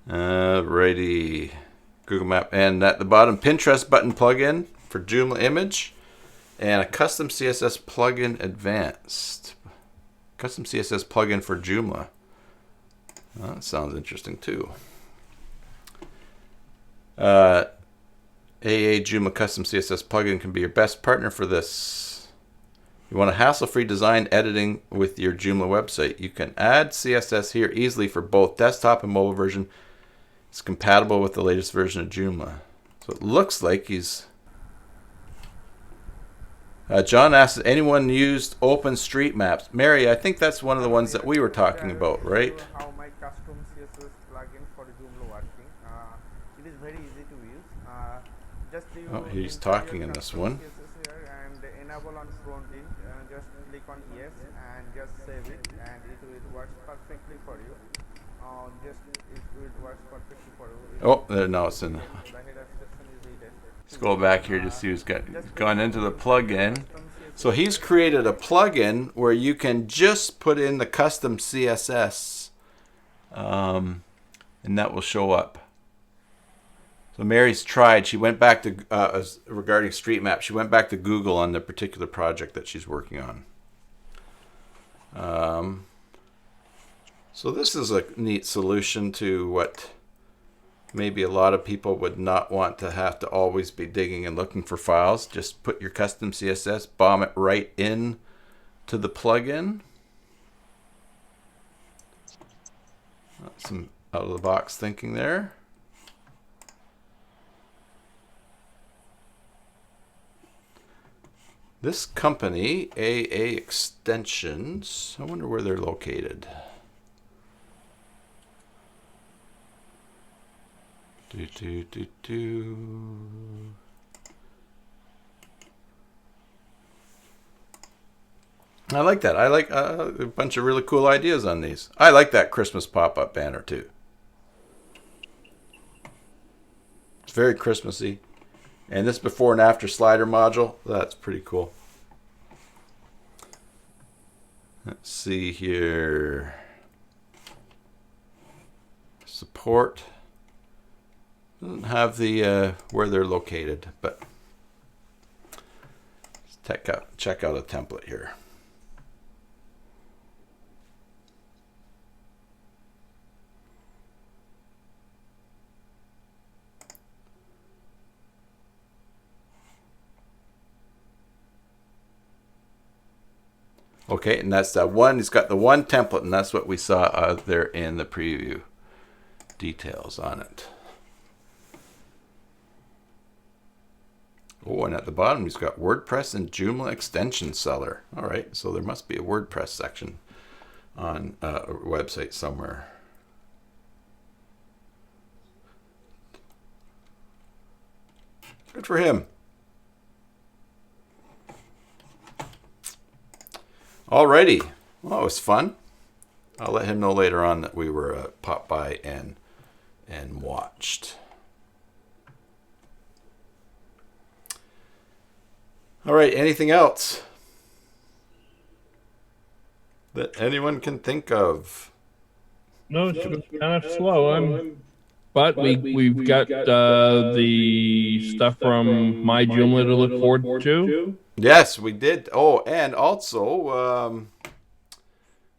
Speaker 1: Alrighty. Google Map. And at the bottom, Pinterest button plugin for Joomla image. And a custom CSS plugin advanced. Custom CSS plugin for Joomla. Well, that sounds interesting too. AA Joomla custom CSS plugin can be your best partner for this. You want a hassle-free design editing with your Joomla website. You can add CSS here easily for both desktop and mobile version. It's compatible with the latest version of Joomla. So it looks like he's... John asked, has anyone used OpenStreetMaps? Mary, I think that's one of the ones that we were talking about, right?
Speaker 3: How my custom CSS plugin for Joomla working. It is very easy to use. Just you
Speaker 1: He's talking in this one.
Speaker 3: CSS here and enable on front end. Just click on yes and just save it, and it will work perfectly for you. It will work perfectly for you.
Speaker 1: Oh, there, now it's in.
Speaker 3: The header section is hidden.
Speaker 1: Scroll back here to see who's gone into the plugin. So he's created a plugin where you can just put in the custom CSS, and that will show up. So Mary's tried. She went back to regarding Street Map. She went back to Google on the particular project that she's working on. So this is a neat solution to what maybe a lot of people would not want to have to always be digging and looking for files. Just put your custom CSS, bomb it right in to the plugin. Some out of the box thinking there. This company, AA Extensions, I wonder where they're located. I like that. I like a bunch of really cool ideas on these. I like that Christmas pop-up banner too. It's very Christmassy. And this before and after slider module, that's pretty cool. Let's see here. Support. Doesn't have the where they're located, but let's check out a template here. Okay, and that's that one. He's got the one template, and that's what we saw out there in the preview. Details on it. Oh, and at the bottom, he's got WordPress and Joomla extension seller. All right, so there must be a WordPress section on a website somewhere. Good for him. Alrighty. Well, it was fun. I'll let him know later on that we were popped by and watched. All right. Anything else that anyone can think of?
Speaker 2: No, it's kind of slow. But we've got the stuff from my Joomla to look forward to.
Speaker 1: Yes, we did. Oh, and also,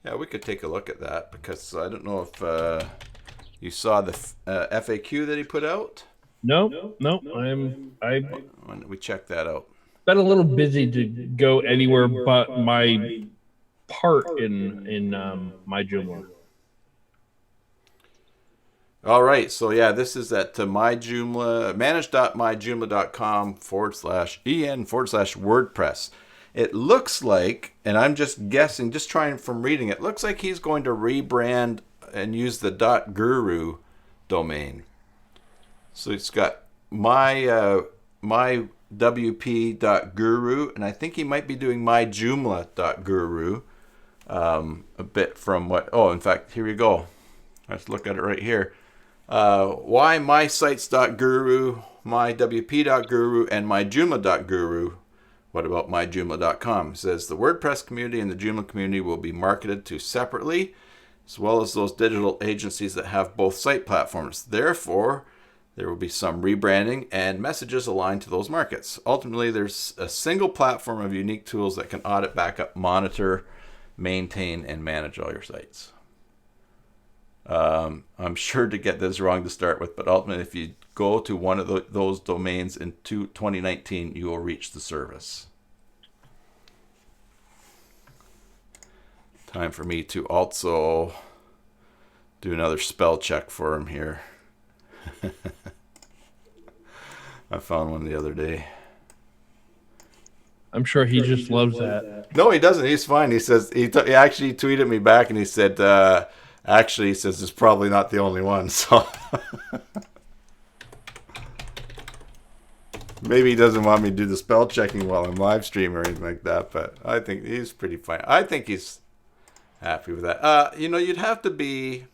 Speaker 1: yeah, we could take a look at that because I don't know if you saw the FAQ that he put out.
Speaker 2: No. I've
Speaker 1: When did we check that out?
Speaker 2: been a little busy to go anywhere but my part in my Joomla.
Speaker 1: All right, so yeah, this is at myjoomla, manage.myjoomla.com/en/WordPress. It looks like, and I'm just guessing, just trying from reading it, looks like he's going to rebrand and use the .guru domain. So it's got mywp.guru, and I think he might be doing myjoomla.guru a bit from what, oh, in fact, here we go. Let's look at it right here. Why mysites.guru, mywp.guru, and myjoomla.guru. What about myjoomla.com? It says the WordPress community and the Joomla community will be marketed to separately, as well as those digital agencies that have both site platforms. Therefore, there will be some rebranding and messages aligned to those markets. Ultimately, there's a single platform of unique tools that can audit, backup, monitor, maintain, and manage all your sites. I'm sure to get this wrong to start with, but ultimately, if you go to one of those domains in 2019, you will reach the service. Time for me to also do another spell check for him here. I found one the other day.
Speaker 2: I'm sure he just loves that.
Speaker 1: No, he doesn't. He's fine. He says he actually tweeted me back and he said, actually, he says it's probably not the only one. So maybe he doesn't want me to do the spell checking while I'm live streaming or anything like that. But I think he's pretty fine. I think he's happy with that. You'd have to be.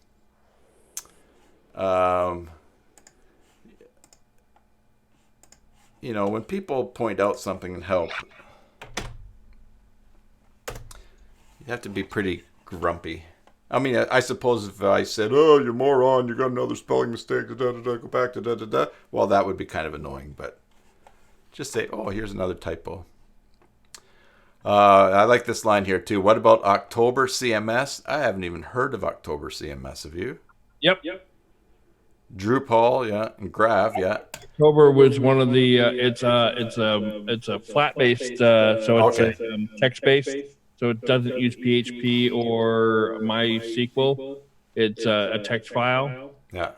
Speaker 1: When people point out something and help, you have to be pretty grumpy. I mean, I suppose if I said, "Oh, you moron, you got another spelling mistake, go back to da." Well, that would be kind of annoying. But just say, "Oh, here's another typo." I like this line here too. What about October CMS? I haven't even heard of October CMS. Have you?
Speaker 2: Yep.
Speaker 1: Drupal, yeah, and Grav, yeah.
Speaker 2: October was one of the. It's a flat based, so it's text based. So it doesn't use PHP or MySQL. It's a text file.
Speaker 1: Yeah.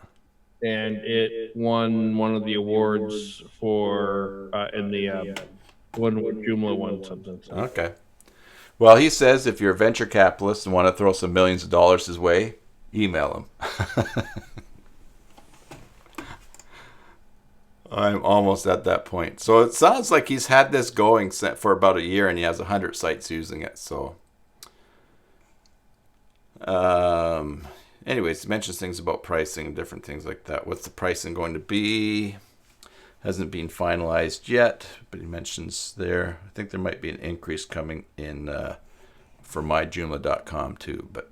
Speaker 2: And it won one of the awards for in the one Joomla won something. So.
Speaker 1: Okay. Well, he says if you're a venture capitalist and want to throw some millions of dollars his way, email him. I'm almost at that point. So it sounds like he's had this going for about a year and he has 100 sites using it. So Anyways, he mentions things about pricing and different things like that. What's the pricing going to be? Hasn't been finalized yet, but he mentions there. I think there might be an increase coming in for myjoomla.com too. But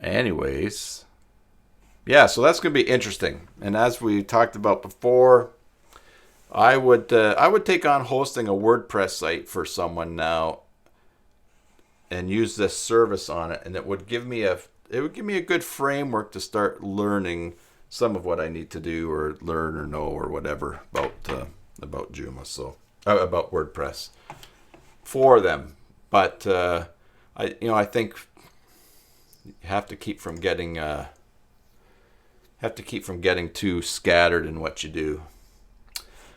Speaker 1: anyways, yeah, so that's going to be interesting. And as we talked about before, I would take on hosting a WordPress site for someone now and use this service on it, and it would give me a good framework to start learning some of what I need to do or learn or know or whatever about Joomla, so about WordPress for them. But I think you have to keep from getting too scattered in what you do.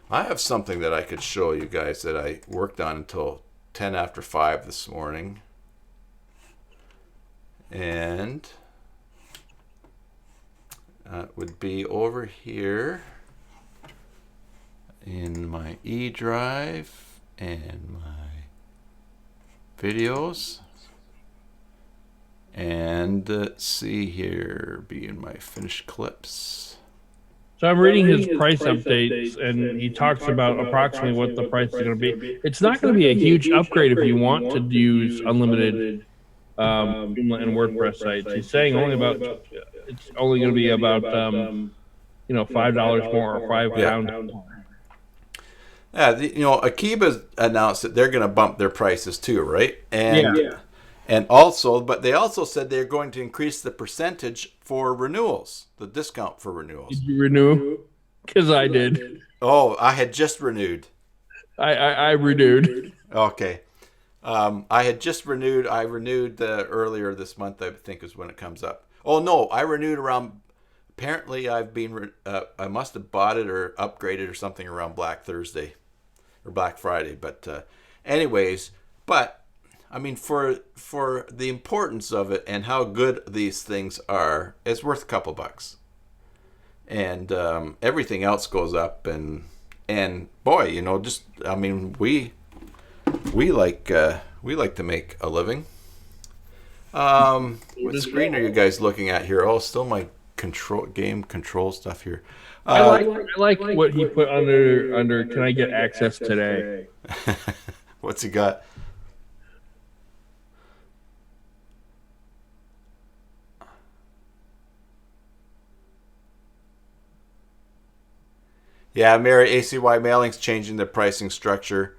Speaker 1: I have something that I could show you guys that I worked on until 10 after 5 this morning. And it would be over here in my E drive and my videos. And let's see here, be in my finished clips.
Speaker 2: So I'm reading his price updates, and he talks about approximately what the price is going to be. It's not going to be a huge upgrade if you want to use unlimited Joomla and WordPress sites. He's saying it's only going to be about $5 more or £5 more.
Speaker 1: Yeah, Akiba announced that they're going to bump their prices too, right? And also, but they also said they're going to increase the percentage for renewals, the discount for renewals.
Speaker 2: Did you renew? Because I did.
Speaker 1: Oh, I had just renewed.
Speaker 2: I renewed.
Speaker 1: Okay. I had just renewed. I renewed earlier this month, I think is when it comes up. Oh, no, I renewed around, apparently I must have bought it or upgraded or something around Black Thursday or Black Friday. But anyways, I mean, for the importance of it and how good these things are, it's worth a couple bucks. And everything else goes up, and boy, we like to make a living. What screen are you guys looking at here? Oh, still my game control stuff here.
Speaker 2: I like what he put under. Can I get access today?
Speaker 1: What's he got? Yeah, Mary, ACY Mailing's changing their pricing structure.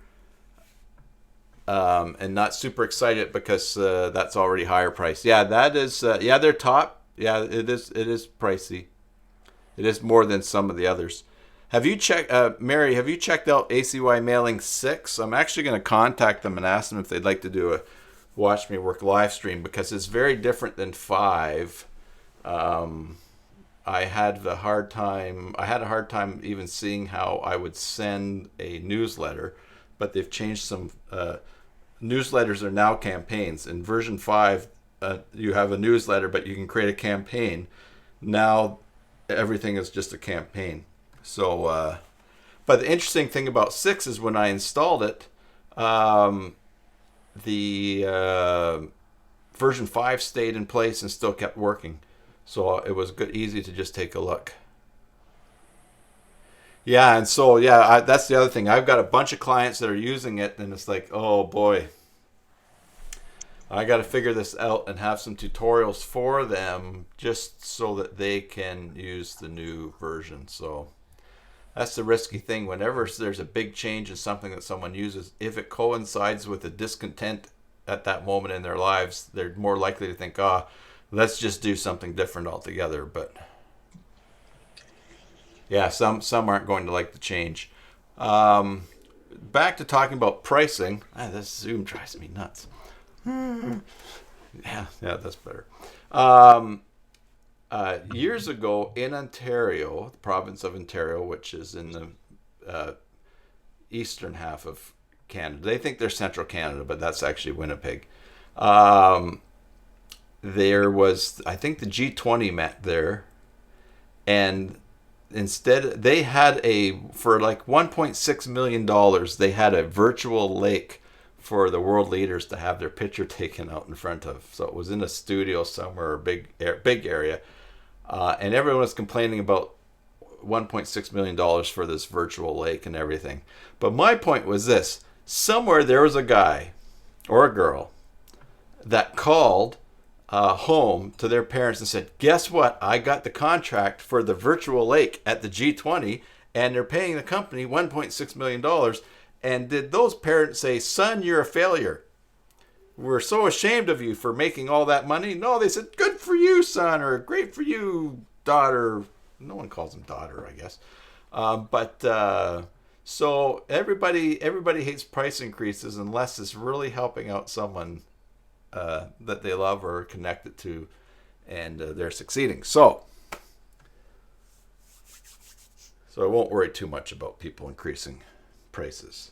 Speaker 1: And not super excited because that's already higher price. Yeah, that is. They're top. Yeah, it is. It is pricey. It is more than some of the others. Have you checked, Mary? Have you checked out ACY Mailing 6? I'm actually going to contact them and ask them if they'd like to do a Watch Me Work live stream because it's very different than 5. I had a hard time even seeing how I would send a newsletter, but they've changed some. Newsletters are now campaigns. In version 5, you have a newsletter, but you can create a campaign. Now, everything is just a campaign. So, but the interesting thing about 6 is when I installed it, the version 5 stayed in place and still kept working. So it was easy to just take a look. Yeah, and so, that's the other thing. I've got a bunch of clients that are using it, and it's like, oh boy, I got to figure this out and have some tutorials for them just so that they can use the new version. So that's the risky thing. Whenever there's a big change in something that someone uses, if it coincides with a discontent at that moment in their lives, they're more likely to think, let's just do something different altogether. But yeah, some aren't going to like the change. Back to talking about pricing. This Zoom drives me nuts. Yeah, that's better. Years ago in Ontario, the province of Ontario, which is in the eastern half of Canada. They think they're central Canada, but that's actually Winnipeg. There was, I think the G20 met there, and instead they had for like $1.6 million, they had a virtual lake for the world leaders to have their picture taken out in front of. So it was in a studio somewhere, a big area, and everyone was complaining about $1.6 million for this virtual lake and everything. But my point was this: somewhere there was a guy or a girl that called home to their parents and said, guess what? I got the contract for the virtual lake at the G20, and they're paying the company $1.6 million. And did those parents say, son, you're a failure? We're so ashamed of you for making all that money. No, they said, good for you, son, or great for you, daughter. No one calls them daughter, I guess. So everybody hates price increases unless it's really helping out someone that they love or are connected to, and they're succeeding. So I won't worry too much about people increasing prices.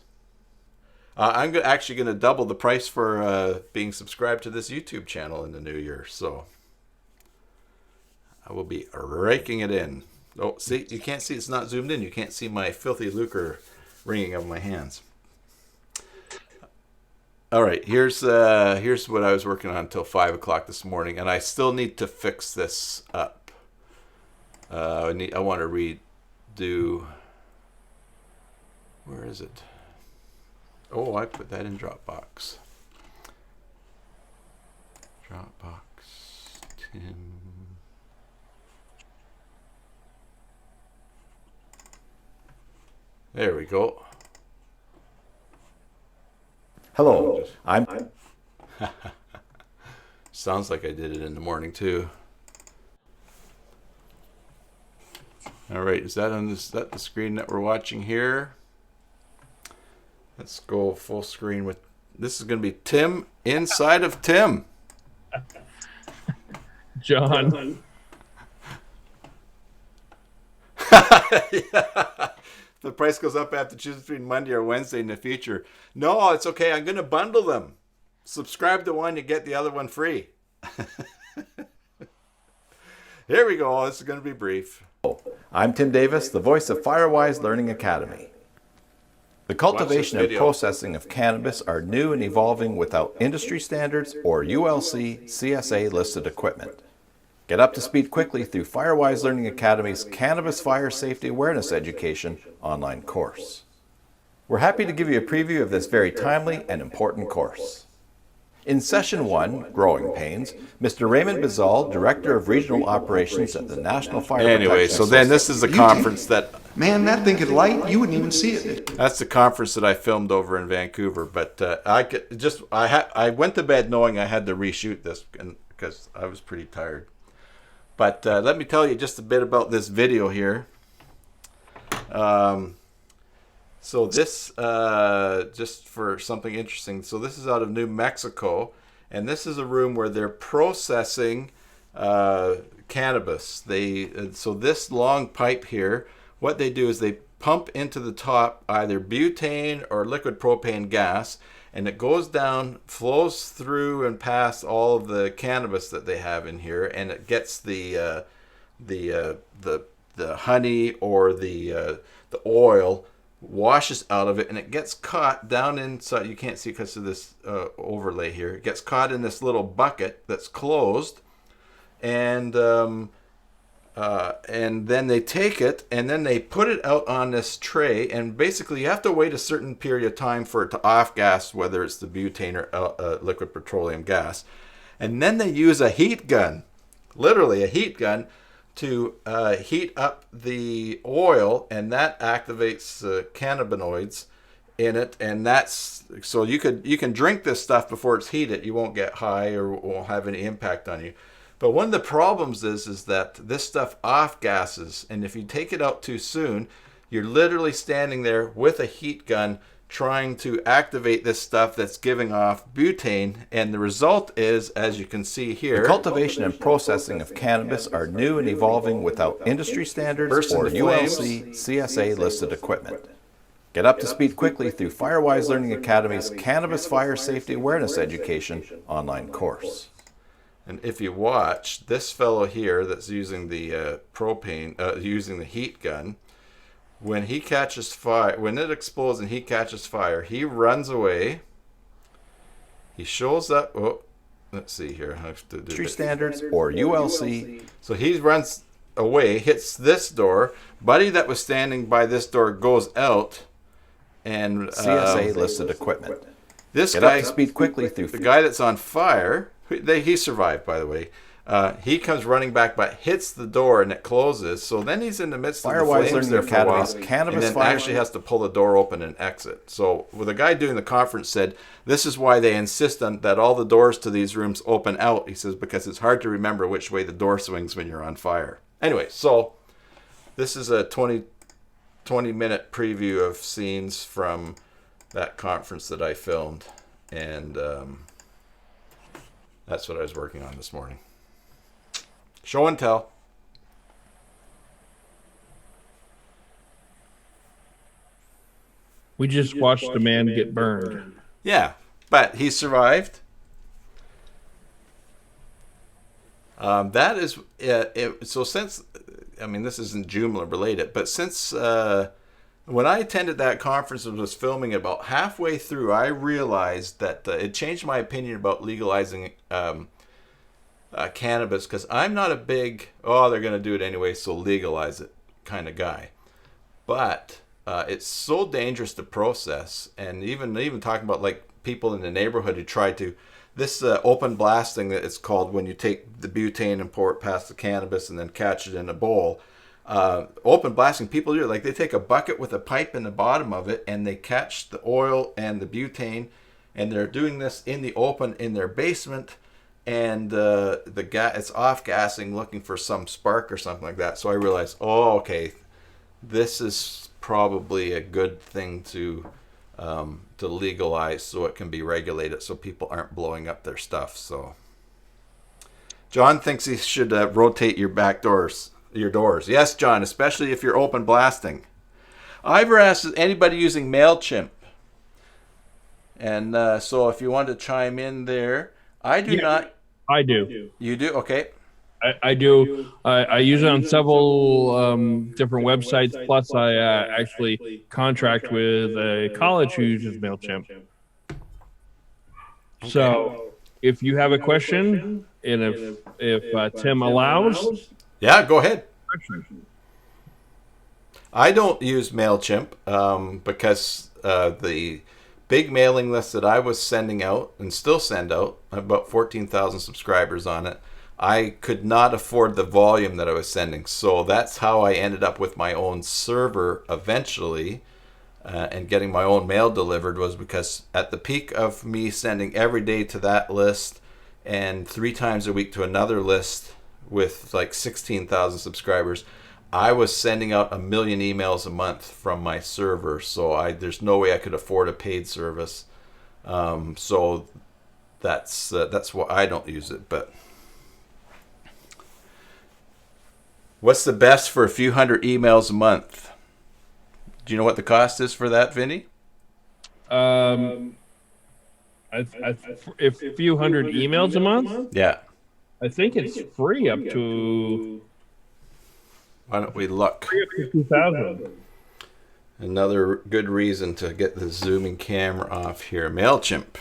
Speaker 1: I'm actually going to double the price for being subscribed to this YouTube channel in the new year. So I will be raking it in. Oh, see, you can't see, it's not zoomed in. You can't see my filthy lucre ringing of my hands. All right, here's what I was working on until 5 o'clock this morning, and I still need to fix this up. I want to redo. Where is it? Oh, I put that in Dropbox. Tim. There we go.
Speaker 4: Hello, I'm...
Speaker 1: Sounds like I did it in the morning too. All right, is that the screen that we're watching here? Let's go full screen with, this is going to be Tim inside of Tim.
Speaker 2: John.
Speaker 1: Yeah. The price goes up, I have to choose between Monday or Wednesday in the future. No, it's okay. I'm going to bundle them. Subscribe to one, you get the other one free. Here we go. This is going to be brief.
Speaker 4: I'm Tim Davis, the voice of Firewise Learning Academy. The cultivation and processing of cannabis are new and evolving without industry standards or ULC CSA listed equipment. Get up to speed quickly through Firewise Learning Academy's Cannabis Fire Safety Awareness Education online course. We're happy to give you a preview of this very timely and important course. In Session 1, Growing Pains, Mr. Raymond Bizal, Director of Regional Operations at the National Fire
Speaker 1: Anyway, so then this is the conference that...
Speaker 5: Man, that thing could light. You wouldn't even see it.
Speaker 1: That's the conference that I filmed over in Vancouver. But I went to bed knowing I had to reshoot this because I was pretty tired. But let me tell you just a bit about this video here. So this, just for something interesting, so this is out of New Mexico, and this is a room where they're processing cannabis. So this long pipe here, what they do is they pump into the top either butane or liquid propane gas, and it goes down, flows through and past all of the cannabis that they have in here, and it gets the honey or the oil, washes out of it, and it gets caught down inside. You can't see because of this overlay here. It gets caught in this little bucket that's closed, and then they take it and then they put it out on this tray, and basically you have to wait a certain period of time for it to off gas, whether it's the butane or liquid petroleum gas, and then they use a heat gun, literally a heat gun, to heat up the oil, and that activates cannabinoids in it, and that's so you can drink this stuff before it's heated. You won't get high or won't have any impact on you. But one of the problems is that this stuff off gases, and if you take it out too soon, you're literally standing there with a heat gun trying to activate this stuff that's giving off butane, and the result is, as you can see here,
Speaker 4: the cultivation and processing of cannabis are new and evolving without industry standards or ULC CSA listed equipment. Get up to speed quickly through Firewise Learning Academy's Cannabis Fire Safety Awareness Education online course.
Speaker 1: And if you watch this fellow here that's using the using the heat gun, when he catches fire, when it explodes and he catches fire, he runs away, He shows up. Oh, let's see here. I have to do
Speaker 4: Industry
Speaker 1: this.
Speaker 4: standards or ULC.
Speaker 1: So he runs away, hits this door. Buddy that was standing by this door goes out, and
Speaker 4: CSA listed equipment.
Speaker 1: this
Speaker 4: Get
Speaker 1: guy,
Speaker 4: up to speed quickly through.
Speaker 1: the guy that's on fire, he survived, by the way. He comes running back, but hits the door and it closes. So then he's in the midst of the
Speaker 4: Firewise
Speaker 1: flames
Speaker 4: Learning
Speaker 1: there for a while,
Speaker 4: Academy's cannabis
Speaker 1: and then
Speaker 4: fire.
Speaker 1: actually has to pull the door open and exit. So well, the guy doing the conference said, this is why they insist on that all the doors to these rooms open out. He says, because it's hard to remember which way the door swings when you're on fire. Anyway, so this is a 20-minute preview of scenes from that conference that I filmed. And that's what I was working on this morning. Show and tell.
Speaker 2: We just watched a man get burned.
Speaker 1: Yeah, but he survived. That is it. So since, I mean, this isn't Joomla related, but since when I attended that conference and was filming it, about halfway through, I realized that it changed my opinion about legalizing cannabis, because I'm not a big, oh, they're going to do it anyway, so legalize it kind of guy. But it's so dangerous to process, and even talking about like people in the neighborhood who try to, this open blasting that it's called, when you take the butane and pour it past the cannabis and then catch it in a bowl. Open blasting, people do it like they take a bucket with a pipe in the bottom of it and they catch the oil and the butane, and they're doing this in the open in their basement, and the gas, it's off gassing, looking for some spark or something like that. So I realized, oh, okay, this is probably a good thing to legalize, so it can be regulated, so people aren't blowing up their stuff. So John thinks he should rotate your doors. Yes, John, especially if you're open blasting. Ivor asks, is anybody using MailChimp? And so if you want to chime in there, I do not.
Speaker 2: I do.
Speaker 1: You do? Okay.
Speaker 2: I do. I use it on several different websites. Plus, I actually contract with a college who uses MailChimp. Okay. So, if you have a question, and if Tim allows,
Speaker 1: yeah, go ahead. I don't use MailChimp because the big mailing list that I was sending out and still send out, I have about 14,000 subscribers on it. I could not afford the volume that I was sending. So that's how I ended up with my own server eventually, and getting my own mail delivered, was because at the peak of me sending every day to that list and 3 times a week to another list with like 16,000 subscribers, I was sending out 1 million emails a month from my server. So there's no way I could afford a paid service. So that's why I don't use it. But what's the best for a few hundred emails a month? Do you know what the cost is for that, Vinny?
Speaker 2: if a few hundred emails a month,
Speaker 1: yeah,
Speaker 2: I think it's free up to.
Speaker 1: Why don't we look?
Speaker 2: 2,000.
Speaker 1: Another good reason to get the zooming camera off here. MailChimp.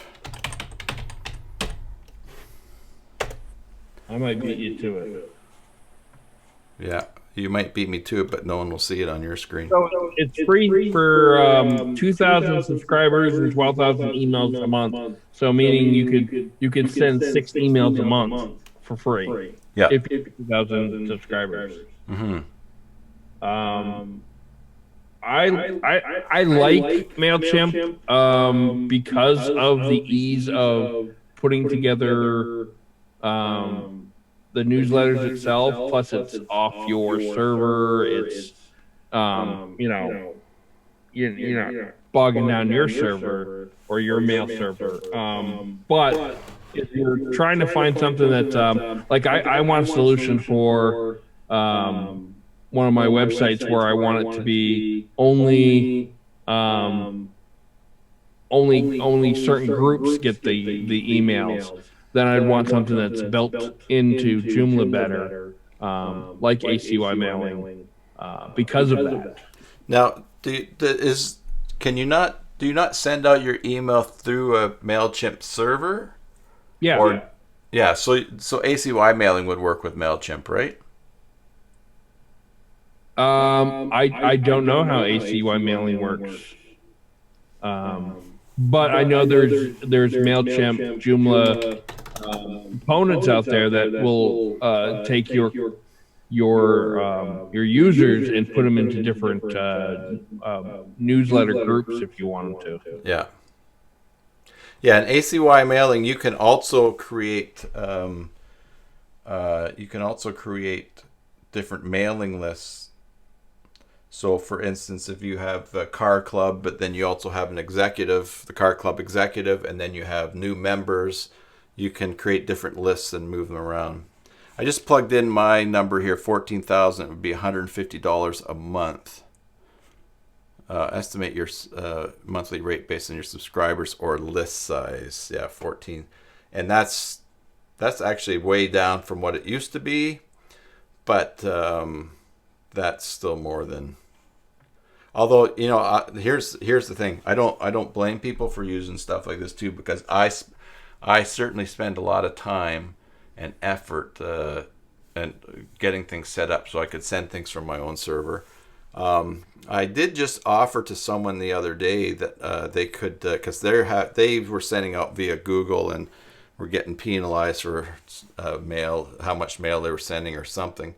Speaker 2: I might beat you to it.
Speaker 1: Yeah, you might beat me to it, but no one will see it on your screen.
Speaker 2: So it's free for 2,000 subscribers and 12,000 emails a month. So meaning you could send 6 emails a month for free.
Speaker 1: Yeah.
Speaker 2: If you have 2,000 subscribers.
Speaker 1: Mm-hmm.
Speaker 2: I like MailChimp because of the ease of putting together the newsletters itself. Plus, it's off your server. It's you're not bogging down your server or your mail server. But if you're trying to find something that like I want a solution for one of my websites where I want it to be only certain groups get the emails, then I'd want something that's built into Joomla better, like ACY mailing, because of that.
Speaker 1: Now, can you not
Speaker 4: Do you not send out your email through a MailChimp server?
Speaker 2: Yeah.
Speaker 4: Or yeah, so ACY mailing would work with MailChimp, right?
Speaker 2: I don't know how ACY mailing works. But I know there's MailChimp, Joomla components out there that will take your users and put them into different newsletter groups if you want them to.
Speaker 4: Yeah. Yeah, in ACY mailing, you can also create different mailing lists. So, for instance, if you have a car club, but then you also have an executive, the car club executive, and then you have new members, you can create different lists and move them around. I just plugged in my number here, 14,000. It would be $150 a month. Estimate your monthly rate based on your subscribers or list size. Yeah, 14, and that's actually way down from what it used to be, but that's still more than. Although, you know, here's the thing. I don't blame people for using stuff like this too, because I certainly spend a lot of time and effort and getting things set up so I could send things from my own server. I did just offer to someone the other day that they could, because they were sending out via Google and were getting penalized for mail, how much mail they were sending or something.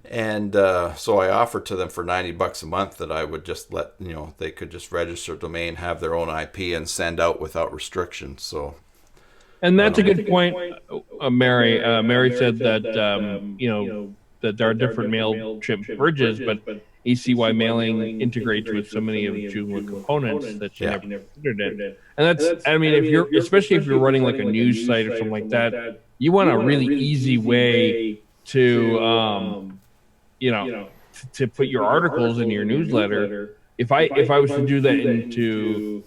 Speaker 4: And so I offered to them for $90 a month that I would just let, you know, they could just register a domain, have their own IP, and send out without restrictions. So.
Speaker 2: And that's a good point, Mary. Mary said that that there are different MailChimp bridges, but ACY mailing integrates with so many of Joomla components that you never considered it. And that's, I mean, especially if you're running like a news site or something like that, you want a really easy way to to put your articles in your newsletter. If I was to do that into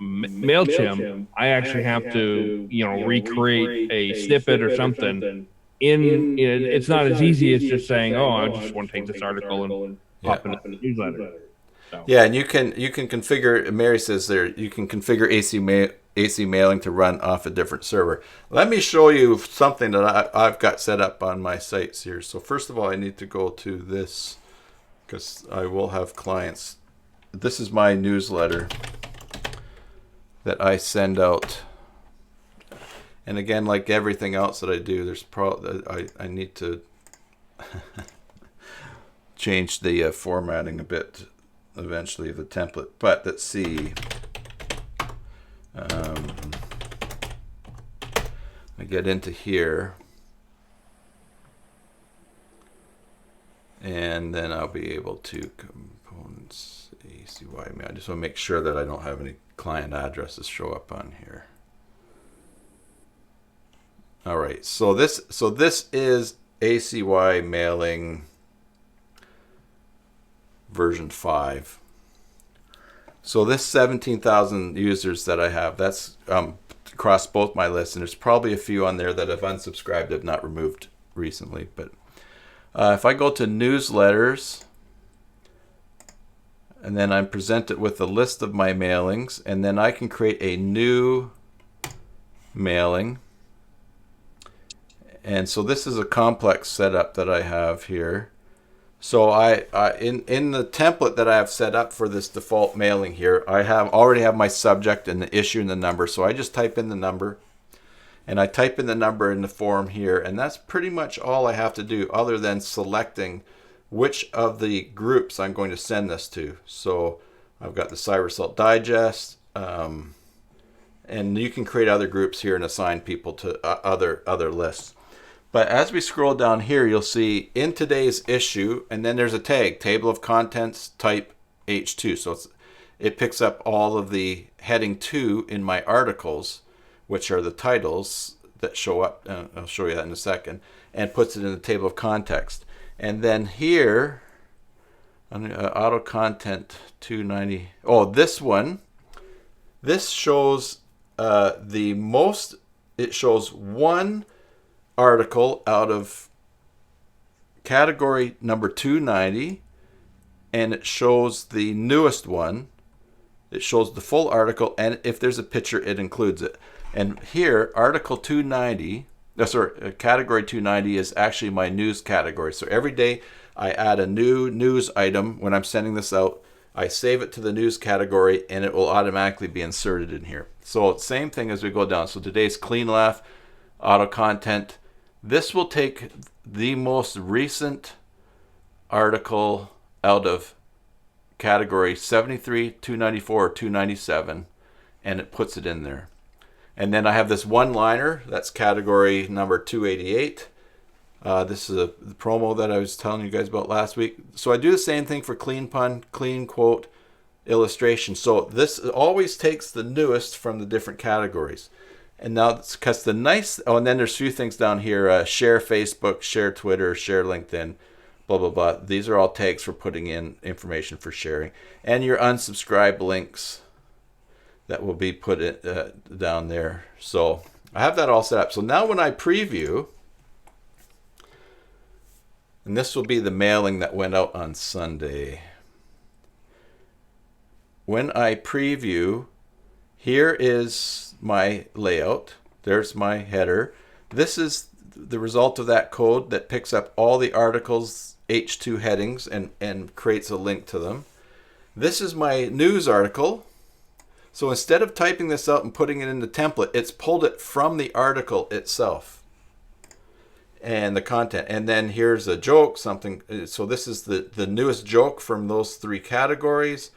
Speaker 2: MailChimp, I actually have to, recreate a snippet or something. It's not as easy as just saying, "Oh, I just want to take this article and pop it in the newsletter." So.
Speaker 4: Yeah, and you can configure. Mary says there you can configure AC mailing to run off a different server. Let me show you something that I've got set up on my sites here. So first of all, I need to go to this because I will have clients. This is my newsletter that I send out. And again, like everything else that I do, there's I need to change the formatting a bit eventually of the template. But let's see. I get into here, and then I'll be able to components ACY. I just want to make sure that I don't have any client addresses show up on here. All right, so this is ACY mailing version 5. So this 17,000 users that I have, that's across both my lists, and there's probably a few on there that have unsubscribed, have not removed recently. But if I go to newsletters, and then I'm presented with a list of my mailings, and then I can create a new mailing. And so this is a complex setup that I have here. So I in the template that I have set up for this default mailing here, I already have my subject and the issue and the number. So I just type in the number, and I type in the number in the form here, and that's pretty much all I have to do other than selecting which of the groups I'm going to send this to. So I've got the Cyber Assault Digest, and you can create other groups here and assign people to other lists. But as we scroll down here, you'll see in today's issue, and then there's a tag, table of contents, type H2. So it picks up all of the heading 2 in my articles, which are the titles that show up, I'll show you that in a second, and puts it in the table of context. And then here, auto content 290, this one, this shows it shows one article out of category number 290, and it shows the newest one It shows the full article, and if there's a picture, it includes it. And here, Article 290, Category 290 is actually my news category. So every day I add a new news item when I'm sending this out. I save it to the news category, and it will automatically be inserted in here. So same thing as we go down. So today's Clean Laugh, Auto Content. This will take the most recent article out of category 73, 294, or 297, and it puts it in there. And then I have this one-liner, that's category number 288. This is the promo that I was telling you guys about last week. So I do the same thing for clean pun, clean quote, illustration. So this always takes the newest from the different categories. And now, because and then there's a few things down here, share Facebook, share Twitter, share LinkedIn, blah, blah, blah. These are all tags for putting in information for sharing. And your unsubscribe links that will be put down there. So I have that all set up. So now when I preview, and this will be the mailing that went out on Sunday. When I preview, here is my layout. There's my header. This is the result of that code that picks up all the articles, H2 headings, and creates a link to them. This is my news article. So instead of typing this out and putting it in the template, it's pulled it from the article itself and the content. And then here's a joke, something. So this is the newest joke from those three categories.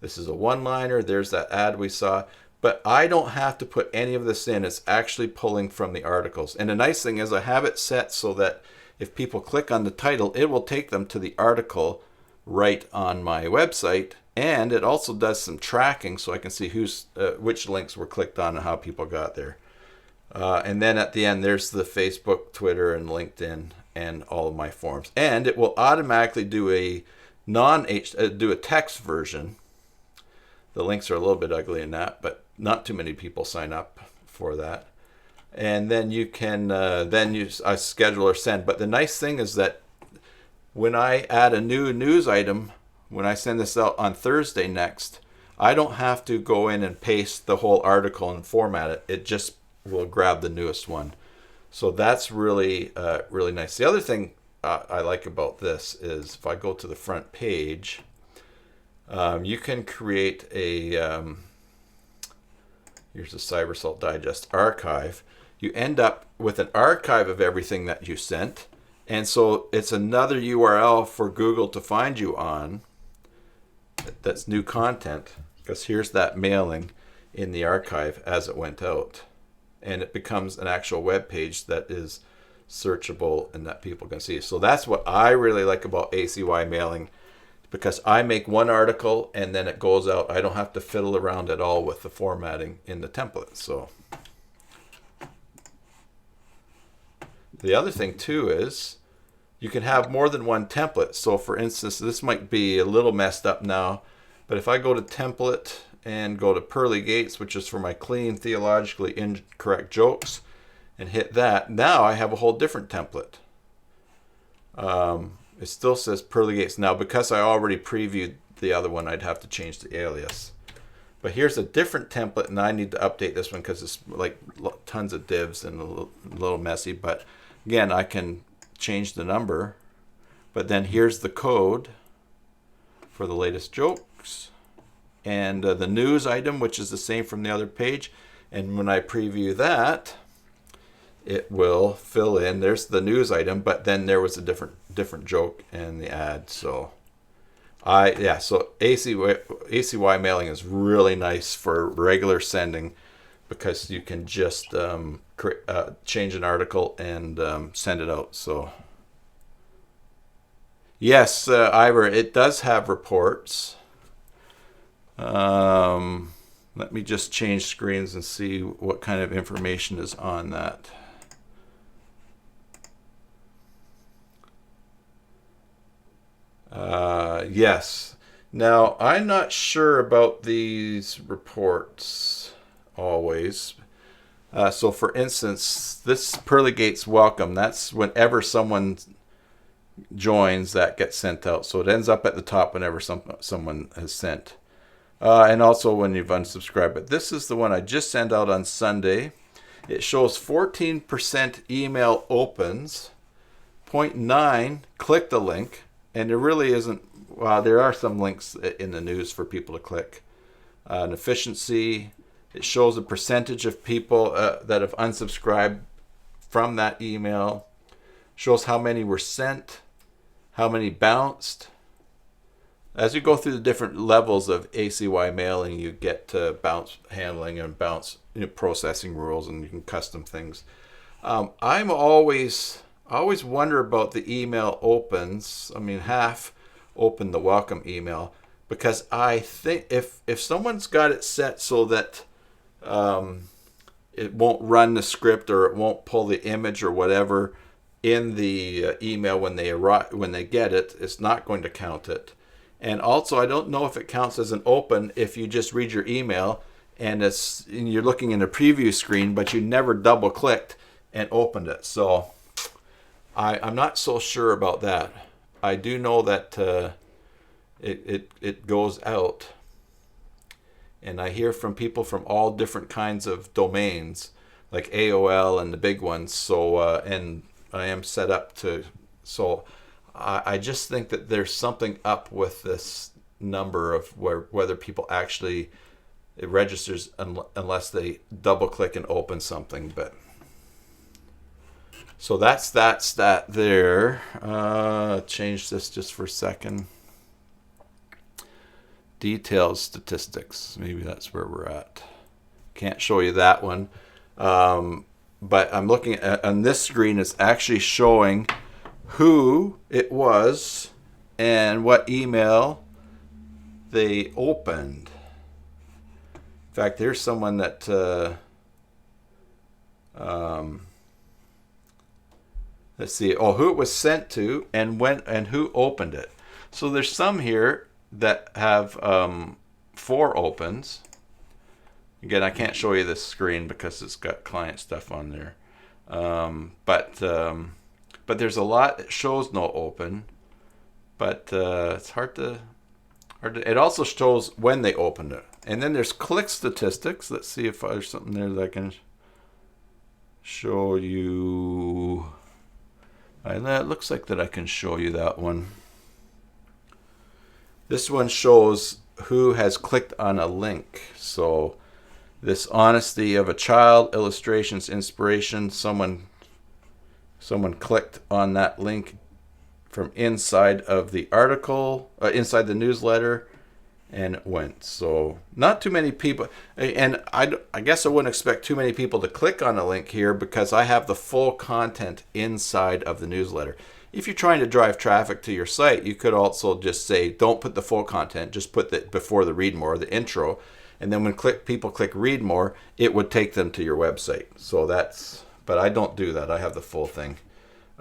Speaker 4: This is a one-liner. There's that ad we saw. But I don't have to put any of this in. It's actually pulling from the articles. And the nice thing is I have it set so that if people click on the title, it will take them to the article right on my website. And it also does some tracking so I can see which links were clicked on and how people got there. And then at the end, there's the Facebook, Twitter, and LinkedIn, and all of my forms. And it will automatically do a text version. The links are a little bit ugly in that, but not too many people sign up for that. And then you can use a schedule or send. But the nice thing is that when I add a new news item, when I send this out on Thursday next, I don't have to go in and paste the whole article and format it. It just will grab the newest one. So that's really, really nice. The other thing I like about this is if I go to the front page, you can create here's a CyberSalt Digest archive. You end up with an archive of everything that you sent. And so it's another URL for Google to find you on. That's new content, because here's that mailing in the archive as it went out. And it becomes an actual web page that is searchable and that people can see. So that's what I really like about ACY mailing, because I make one article and then it goes out. I don't have to fiddle around at all with the formatting in the template. So the other thing too is you can have more than one template. So for instance, this might be a little messed up now, but if I go to template and go to Pearly Gates, which is for my clean, theologically incorrect jokes, and hit that, now I have a whole different template. It still says Pearly Gates. Now, because I already previewed the other one, I'd have to change the alias. But here's a different template, and I need to update this one because it's like tons of divs and a little messy. But again, I can change the number. But then here's the code for the latest jokes. And the news item, which is the same from the other page. And when I preview that, it will fill in. There's the news item, but then there was a different joke in the ad. So so ACY mailing is really nice for regular sending, because you can just change an article and send it out. So yes, Ivor, it does have reports. Let me just change screens and see what kind of information is on that. Yes. Now, I'm not sure about these reports always. So for instance, this Pearly Gates welcome, that's whenever someone joins, that gets sent out. So it ends up at the top whenever someone has sent. and also when you've unsubscribed. But this is the one I just sent out on Sunday. It shows 14% email opens, 0.9 click the link, and there really isn't. Well, there are some links in the news for people to click. An efficiency. It shows a percentage of people that have unsubscribed from that email. Shows how many were sent, how many bounced. As you go through the different levels of ACY mailing, you get to bounce handling and bounce processing rules, and you can custom things. I always wonder about the email opens. I mean, half open the welcome email, because I think if someone's got it set so that it won't run the script, or it won't pull the image or whatever in the email when they get it, it's not going to count it. And also, I don't know if it counts as an open if you just read your email and you're looking in the preview screen, but you never double clicked and opened it. So I'm not so sure about that. I do know that it goes out, and I hear from people from all different kinds of domains, like AOL and the big ones. So and I am set up to. So I just think that there's something up with this number of whether people actually it registers unless they double click and open something. But so that's that there. Change this just for a second. Details statistics. Maybe that's where we're at. Can't show you that one. But I'm looking at on this screen. It's actually showing who it was and what email they opened. In fact, there's someone that let's see. Oh, who it was sent to and when and who opened it. So there's some here that have 4 opens. Again, I can't show you this screen because it's got client stuff on there. But there's a lot that shows no open. But it's hard to. It also shows when they opened it. And then there's click statistics. Let's see if there's something there that I can show you. It looks like that I can show you that one. This one shows who has clicked on a link. So this honesty of a child, illustrations, inspiration, someone clicked on that link from inside of the article, inside the newsletter, and it went. So not too many people, and I guess I wouldn't expect too many people to click on a link here because I have the full content inside of the newsletter. If you're trying to drive traffic to your site, you could also just say, don't put the full content, just put the before the read more, the intro, and then when people click read more, it would take them to your website. So that's, but I don't do that. I have the full thing.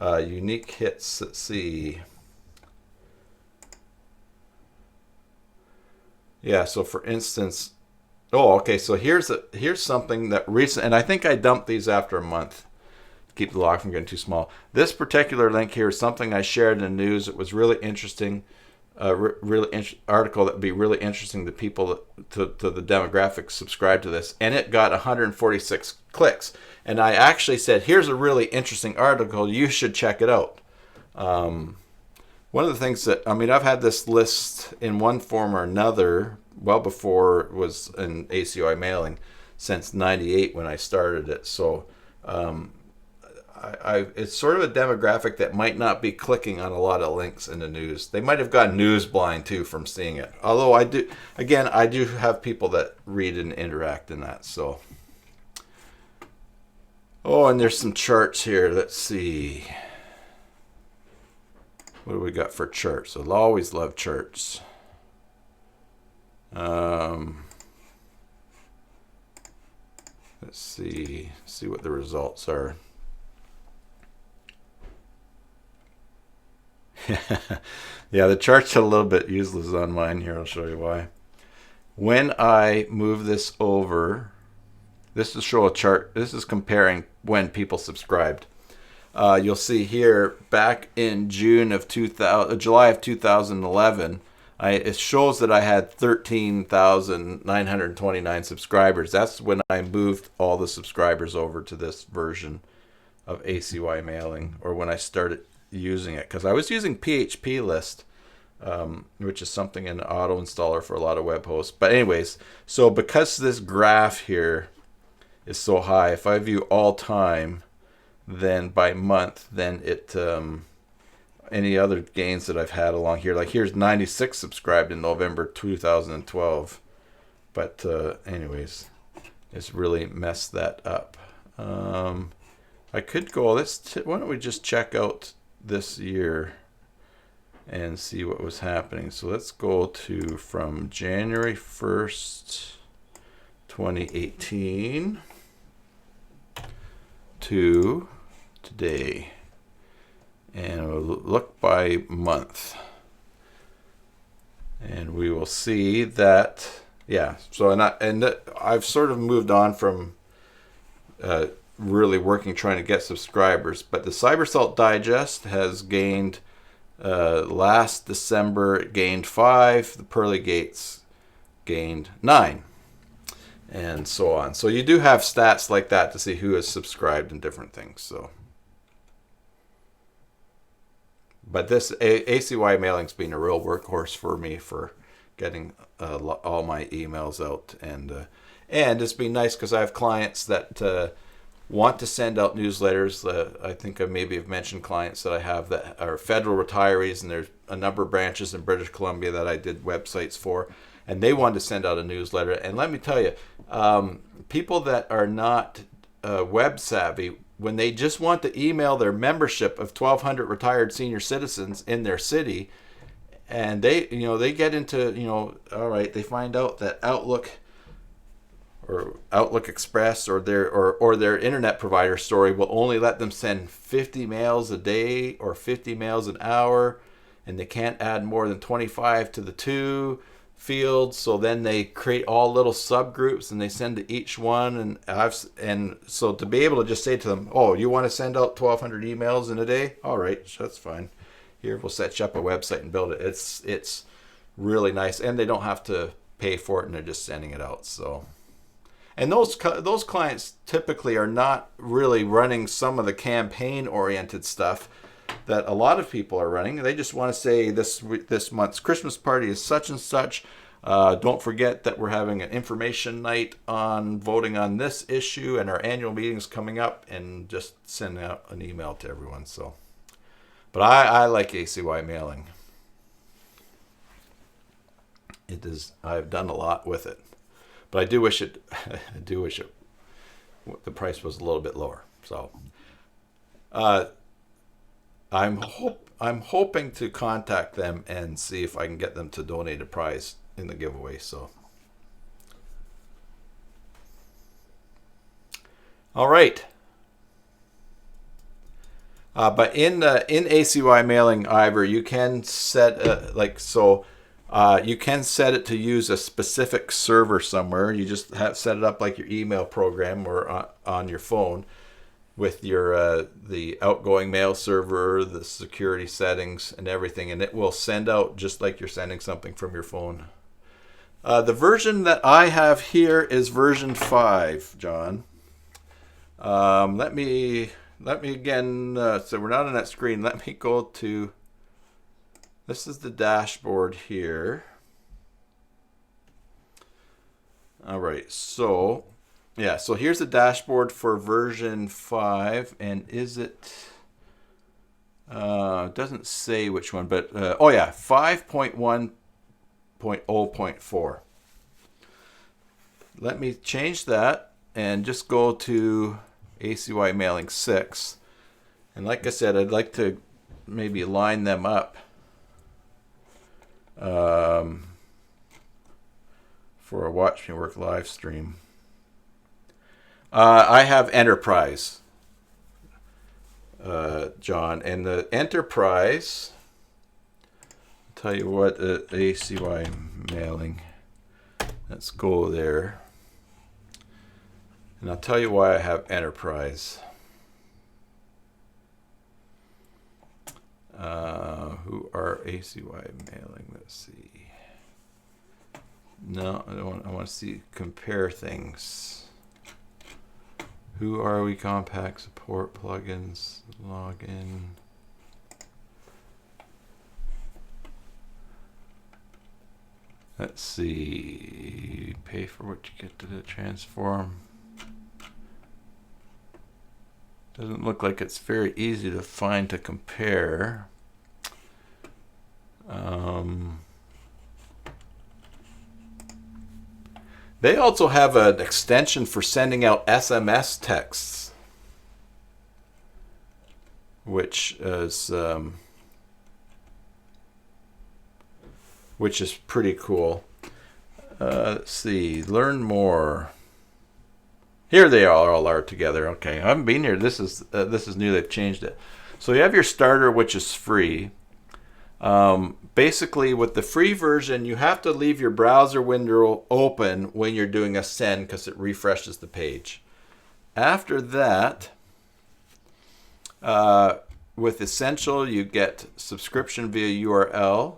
Speaker 4: Unique hits, let's see. Yeah, so for instance, okay, so here's something that recent, and I think I dumped these after a month. Keep the log from getting too small. This particular link here is something I shared in the news. It was really interesting, article that would be really interesting to people to the demographics subscribe to this, and it got 146 clicks. And I actually said, here's a really interesting article. You should check it out. One of the things that, I've had this list in one form or another well before it was in ACOI mailing since 98 when I started it. So it's sort of a demographic that might not be clicking on a lot of links in the news. They might have gone news blind too from seeing it. Although I do have people that read and interact in that. So, and there's some charts here. Let's see. What do we got for charts? I'll always love charts. Let's see what the results are. Yeah, the charts are a little bit useless on mine here. I'll show you why. When I move this over, this will show a chart. This is comparing when people subscribed. You'll see here back in July of 2011, it shows that I had 13,929 subscribers. That's when I moved all the subscribers over to this version of ACY mailing, or when I started using it, because I was using PHP list, which is something in auto installer for a lot of web hosts. But anyways, so because this graph here is so high, if I view all time, then by month, then it any other gains that I've had along here, like here's 96 subscribed in November 2012. But anyways, it's really messed that up. I could go, why don't we just check out this year and see what was happening. So let's go to from January 1st, 2018 to today. And we'll look by month. And we will see that, yeah. So I've sort of moved on from really working trying to get subscribers, but the Cybersalt Digest has gained last December it gained 5, the Pearly Gates gained 9, and so on. So you do have stats like that to see who is subscribed and different things. So, but this ACY mailing's been a real workhorse for me for getting all my emails out, and it's been nice because I have clients that want to send out newsletters. I think I maybe have mentioned clients that I have that are federal retirees, and there's a number of branches in British Columbia that I did websites for, and they wanted to send out a newsletter. And let me tell you, people that are not web savvy, when they just want to email their membership of 1,200 retired senior citizens in their city, and they get into, all right, they find out that Outlook or Outlook Express or their internet provider story will only let them send 50 mails a day or 50 mails an hour, and they can't add more than 25 to the to fields. So then they create all little subgroups and they send to each one. And so to be able to just say to them, oh, you want to send out 1,200 emails in a day? All right, that's fine. Here, we'll set you up a website and build it. It's really nice, and they don't have to pay for it, and they're just sending it out. So. And those clients typically are not really running some of the campaign-oriented stuff that a lot of people are running. They just want to say this month's Christmas party is such and such. Don't forget that we're having an information night on voting on this issue, and our annual meeting is coming up, and just send out an email to everyone. So, but I like ACY mailing. It is. I've done a lot with it. But I do wish the price was a little bit lower. So I'm hoping to contact them and see if I can get them to donate a prize in the giveaway. So, all right. But in ACY mailing, Ivor, you can set you can set it to use a specific server somewhere. You just set it up like your email program or on your phone with your the outgoing mail server, the security settings, and everything, and it will send out just like you're sending something from your phone. The version that I have here is version 5, John. Let me again. So we're not on that screen. Let me go to. This is the dashboard here. All right, so yeah, so here's the dashboard for version 5, and is it? It doesn't say which one, but oh yeah, 5.1.0.4. Let me change that and just go to ACY Mailing 6, and like I said, I'd like to maybe line them up. For a Watch Me Work live stream. I have Enterprise, John, and the Enterprise, I'll tell you what, ACY mailing, let's go there, and I'll tell you why I have Enterprise. Who are ACY mailing? Let's see. No, I want to see compare things. Who are we? Compact support plugins. Login. Let's see. Pay for what you get to the transform. Doesn't look like it's very easy to find to compare. They also have an extension for sending out SMS texts, which is pretty cool. Let's see. Learn more. Here they all are together. Okay, I haven't been here. This is new. They've changed it. So you have your starter, which is free. Basically, with the free version, you have to leave your browser window open when you're doing a send because it refreshes the page. After that, with Essential, you get subscription via URL.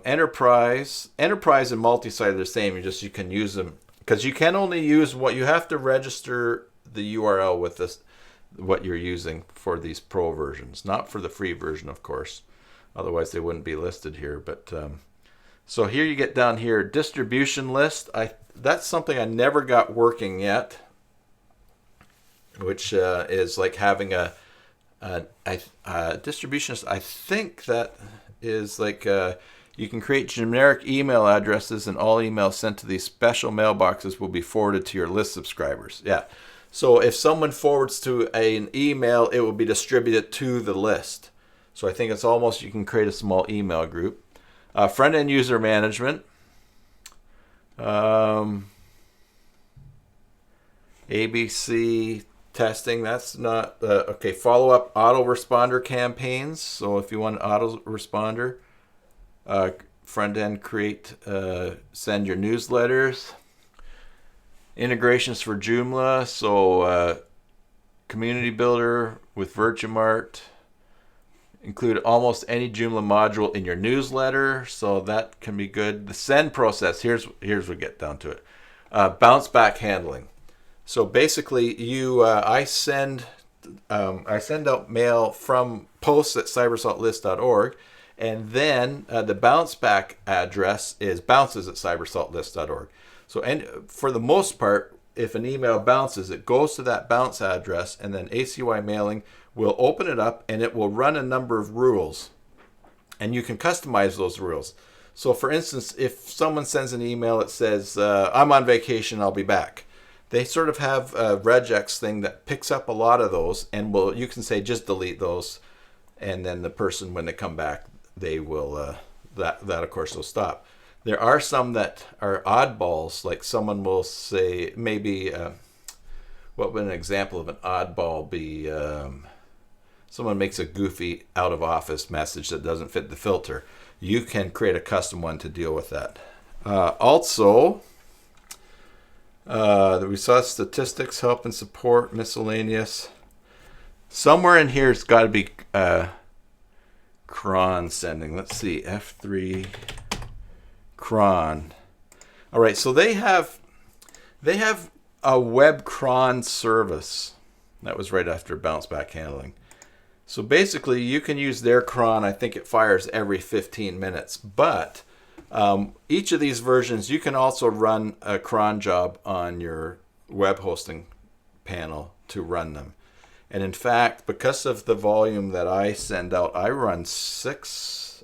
Speaker 4: Enterprise and multi-site are the same. You can use them because you can only use what you have to register the URL with this, what you're using for these pro versions, not for the free version, of course. Otherwise, they wouldn't be listed here. But so here you get down here, distribution list. That's something I never got working yet, which is like having a distribution list. I think that is like you can create generic email addresses, and all emails sent to these special mailboxes will be forwarded to your list subscribers. Yeah. So if someone forwards to an email, it will be distributed to the list. So I think it's almost, you can create a small email group. Front-end user management. ABC testing, that's not, okay, follow-up autoresponder campaigns. So if you want an autoresponder, front-end create, send your newsletters. Integrations for Joomla, so community builder with Virtumart. Include almost any Joomla module in your newsletter, so that can be good. The send process, here's we get down to it. Bounce back handling. So basically, I send out mail from posts at cybersaltlist.org, and then the bounce back address is bounces@cybersaltlist.org. So, and for the most part, if an email bounces, it goes to that bounce address, and then ACY mailing will open it up, and it will run a number of rules, and you can customize those rules. So for instance, if someone sends an email that says, I'm on vacation, I'll be back, they sort of have a regex thing that picks up a lot of those, and you can say just delete those, and then the person, when they come back, they will that of course will stop. There are some that are oddballs, like someone will say, maybe what would an example of an oddball be? Someone makes a goofy out of office message that doesn't fit the filter. You can create a custom one to deal with that. Also, we saw statistics, help and support, miscellaneous. Somewhere in here it's got to be cron sending. Let's see, F3 cron. All right, so they have a web cron service. That was right after bounce back handling. So basically, you can use their cron. I think it fires every 15 minutes. But each of these versions, you can also run a cron job on your web hosting panel to run them. And in fact, because of the volume that I send out, I run 5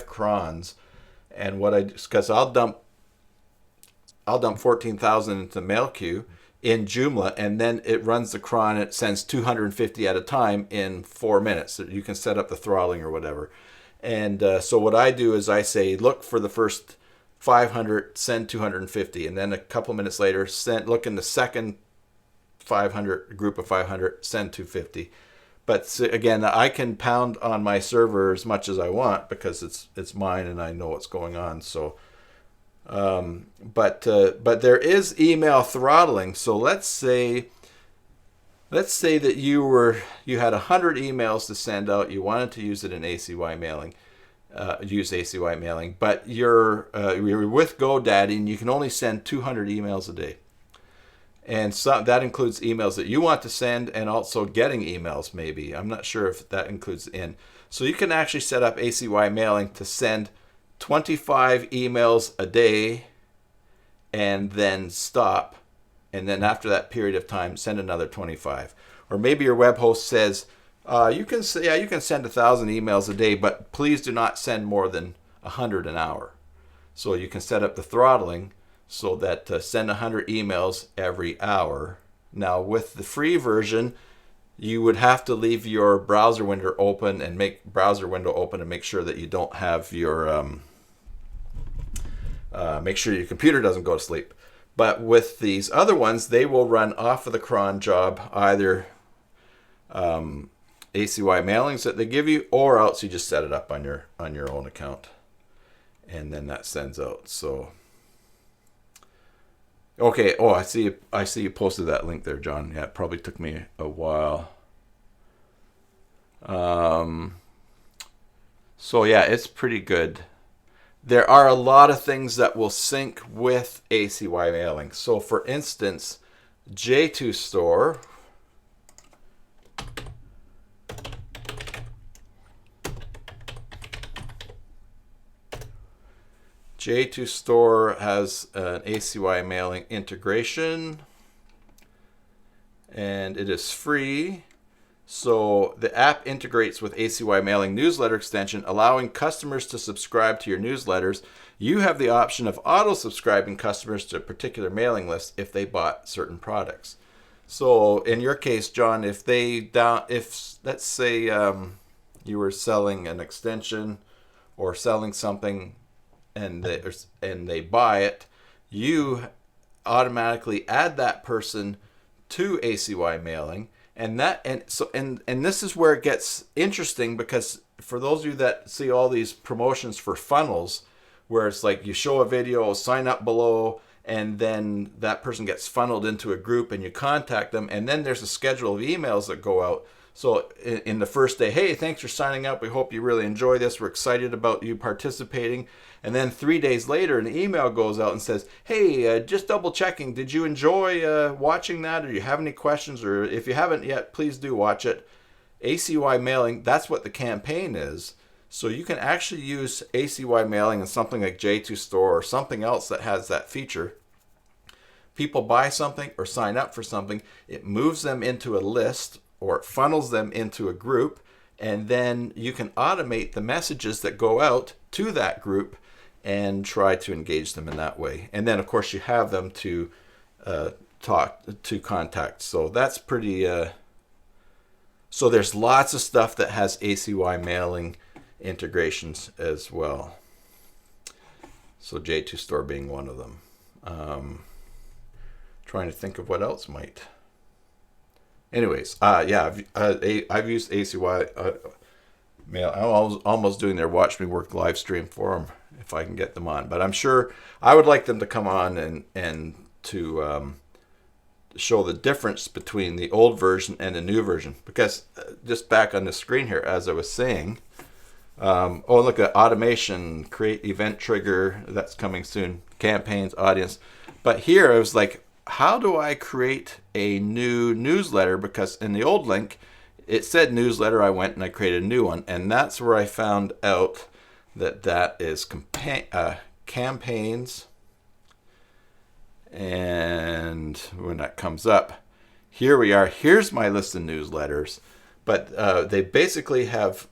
Speaker 4: crons. And because I'll dump 14,000 into the mail queue in Joomla, and then it runs the cron. It sends 250 at a time in 4 minutes. So you can set up the throttling or whatever. And so what I do is I say, look for the first 500, send 250, and then a couple minutes later, look in the second 500 group of 500, send 250. But again, I can pound on my server as much as I want because it's mine and I know what's going on. So. But there is email throttling. So let's say
Speaker 1: let's say that you had 100 emails to send out. You wanted to use it in ACY mailing, use ACY mailing, but you're with GoDaddy and you can only send 200 emails a day. And so that includes emails that you want to send and also getting emails maybe. I'm not sure if that includes in. So you can actually set up ACY mailing to send 25 emails a day and then stop. And then after that period of time, send another 25. Or maybe your web host says, you can send 1,000 emails a day, but please do not send more than 100 an hour. So you can set up the throttling so that send 100 emails every hour. Now with the free version, you would have to leave your browser window open and make sure that you don't have your make sure your computer doesn't go to sleep. But with these other ones, they will run off of the cron job, either ACY mailings that they give you, or else you just set it up on your own account, and then that sends out. So okay, oh, I see you posted that link there, John. Yeah, it probably took me a while. So yeah, it's pretty good. There are a lot of things that will sync with ACY mailing. So for instance, J2 Store, J2 Store has an ACY mailing integration, and it is free. So the app integrates with ACY mailing newsletter extension, allowing customers to subscribe to your newsletters. You have the option of auto-subscribing customers to a particular mailing list if they bought certain products. So in your case, John, if let's say you were selling an extension or selling something and they buy it, you automatically add that person to ACY mailing. And this is where it gets interesting, because for those of you that see all these promotions for funnels, where it's like you show a video, sign up below, and then that person gets funneled into a group and you contact them, and then there's a schedule of emails that go out. So in the first day, hey, thanks for signing up. We hope you really enjoy this. We're excited about you participating. And then 3 days later, an email goes out and says, hey, just double checking. Did you enjoy watching that? Or do you have any questions? Or if you haven't yet, please do watch it. ACY mailing, that's what the campaign is. So you can actually use ACY mailing in something like J2 Store or something else that has that feature. People buy something or sign up for something, it moves them into a list, or it funnels them into a group, and then you can automate the messages that go out to that group and try to engage them in that way. And then, of course, you have them to contact. So that's pretty... So there's lots of stuff that has ACY mailing integrations as well. So J2 Store being one of them. Trying to think of what else might... Anyways, yeah, I've used ACY mail. I'm almost doing their Watch Me Work live stream for them if I can get them on. But I'm sure I would like them to come on and to show the difference between the old version and the new version. Because just back on the screen here, as I was saying, oh, look at automation, create event trigger, that's coming soon, campaigns, audience. But here I was like, how do I create a new newsletter? Because in the old link, it said newsletter. I went and I created a new one. And that's where I found out that is campaigns. And when that comes up, here we are. Here's my list of newsletters. But they basically have,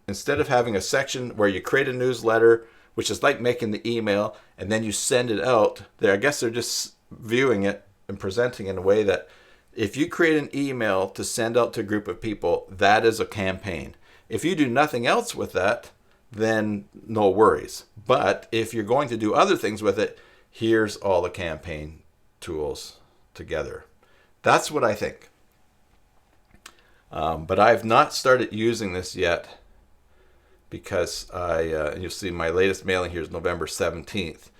Speaker 1: instead of having a section where you create a newsletter, which is like making the email, and then you send it out, I guess they're just viewing it and presenting in a way that if you create an email to send out to a group of people, that is a campaign. If you do nothing else with that, then no worries. But if you're going to do other things with it, here's all the campaign tools together. That's what I think. But I've not started using this yet, because you'll see my latest mailing here is November 17th.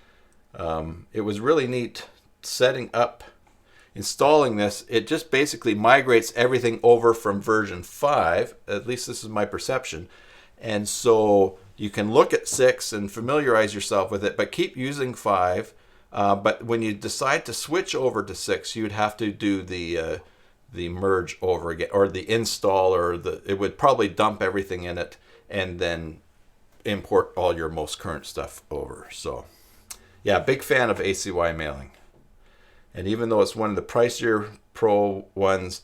Speaker 1: It was really neat setting up. installing this, it just basically migrates everything over from version 5. At least this is my perception. And so you can look at 6 and familiarize yourself with it, but keep using 5. But when you decide to switch over to 6, you'd have to do the merge over again, or the install, or it would probably dump everything in it and then import all your most current stuff over. So yeah, big fan of ACY mailing. And even though it's one of the pricier pro ones,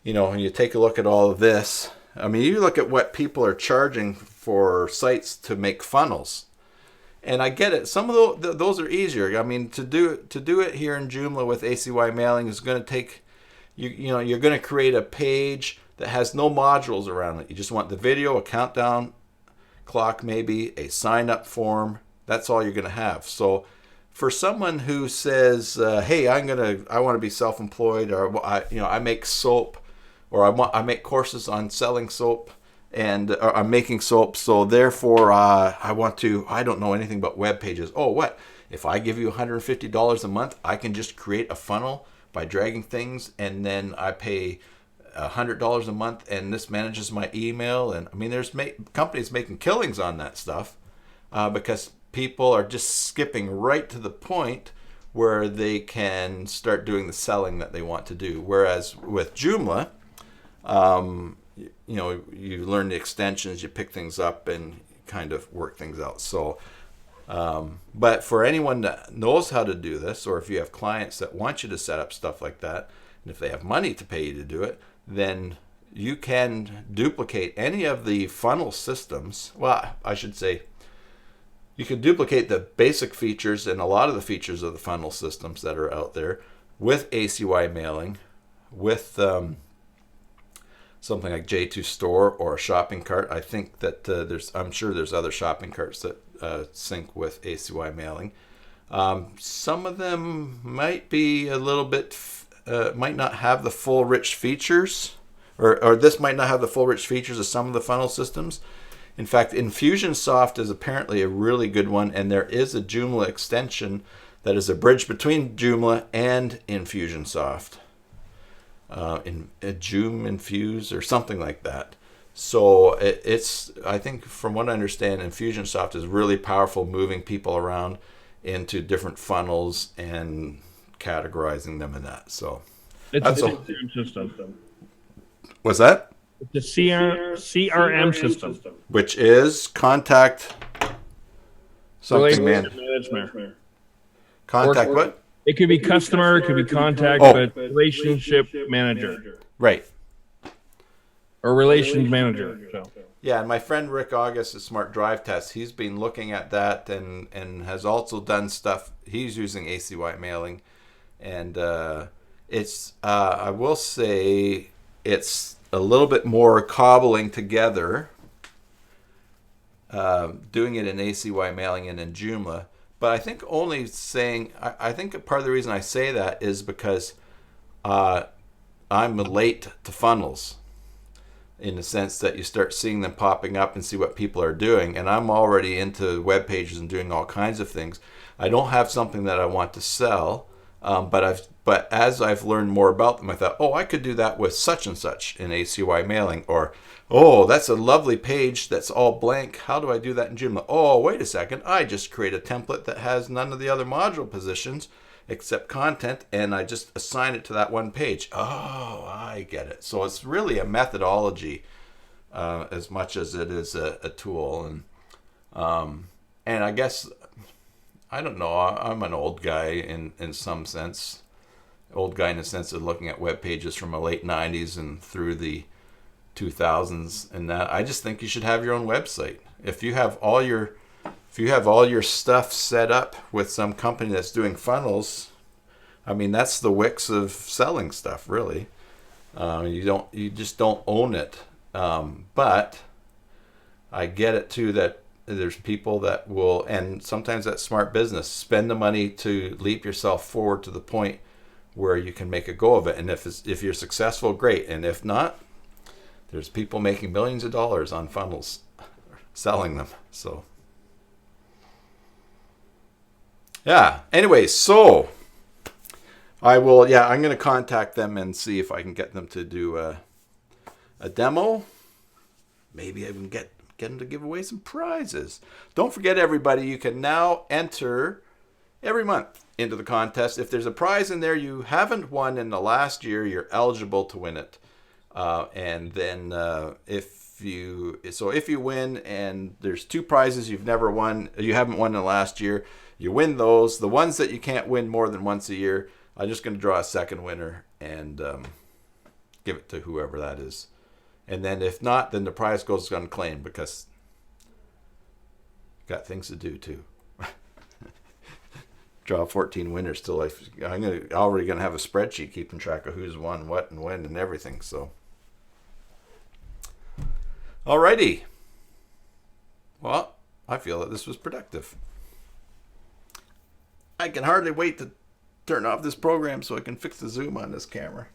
Speaker 1: when you take a look at all of this, I mean, you look at what people are charging for sites to make funnels. And I get it. Some of those are easier. I mean, to do it here in Joomla with ACY mailing is going to take, you're going to create a page that has no modules around it. You just want the video, a countdown clock, maybe a sign up form. That's all you're going to have. So for someone who says, "Hey, I want to be self-employed, or I make soap, or I make courses on selling soap, and I'm making soap, so therefore I don't know anything about web pages." Oh, what? If I give you $150 a month, I can just create a funnel by dragging things, and then I pay $100 a month, and this manages my email. And I mean, there's companies making killings on that stuff because people are just skipping right to the point where they can start doing the selling that they want to do. Whereas with Joomla, you learn the extensions, you pick things up, and kind of work things out. So, but for anyone that knows how to do this, or if you have clients that want you to set up stuff like that, and if they have money to pay you to do it, then you can duplicate any of the funnel systems. Well, I should say, you can duplicate the basic features and a lot of the features of the funnel systems that are out there with ACY mailing, with something like J2 Store or a shopping cart. I think that I'm sure there's other shopping carts that sync with ACY mailing. Some of them might be a little bit, might not have the full rich features, or this might not have the full rich features of some of the funnel systems. In fact, Infusionsoft is apparently a really good one, and there is a Joomla extension that is a bridge between Joomla and Infusionsoft. In Joom Infuse or something like that. So I think from what I understand, Infusionsoft is really powerful, moving people around into different funnels and categorizing them in that. So
Speaker 2: it's a CRM system.
Speaker 1: What's that?
Speaker 2: It's a CRM system,
Speaker 1: which is contact something
Speaker 2: management.
Speaker 1: Contact what?
Speaker 2: It could be customer, it could be contact, but relationship manager.
Speaker 1: Right.
Speaker 2: Or relations manager. So.
Speaker 1: Yeah, and my friend Rick August at Smart Drive Test, he's been looking at that and has also done stuff. He's using ACY mailing, and it's I will say it's a little bit more cobbling together, doing it in ACY mailing and in Joomla. But I think I think part of the reason I say that is because I'm late to funnels, in the sense that you start seeing them popping up and see what people are doing. And I'm already into web pages and doing all kinds of things. I don't have something that I want to sell, but as I've learned more about them, I thought, I could do that with such and such in ACY mailing, or that's a lovely page that's all blank. How do I do that in Joomla? Oh, wait a second. I just create a template that has none of the other module positions except content, and I just assign it to that one page. Oh, I get it. So it's really a methodology as much as it is a tool. And I guess, I don't know, I'm an old guy in some sense. Old guy in the sense of looking at web pages from the late 90s and through the 2000s and that. I just think you should have your own website. If you have all your stuff set up with some company that's doing funnels, I mean, that's the Wix of selling stuff, really. You just don't own it. But I get it too that there's people that will, and sometimes that's smart business, spend the money to leap yourself forward to the point where you can make a go of it. And if you're successful, great. And if not, there's people making millions of dollars on funnels selling them. So yeah, anyway, so I will. Yeah, I'm going to contact them and see if I can get them to do a demo. Maybe I can get them to give away some prizes. Don't forget, everybody, you can now enter every month into the contest. If there's a prize in there you haven't won in the last year, you're eligible to win it. And then if you win and there's 2 prizes you haven't won in the last year, you win those. The ones that you can't win more than once a year, I'm just going to draw a second winner and give it to whoever that is. And then if not, then the prize goes unclaimed because got things to do too. Draw 14 winners till I'm already gonna have a spreadsheet keeping track of who's won what and when and everything. So, alrighty. Well, I feel that this was productive. I can hardly wait to turn off this program so I can fix the zoom on this camera.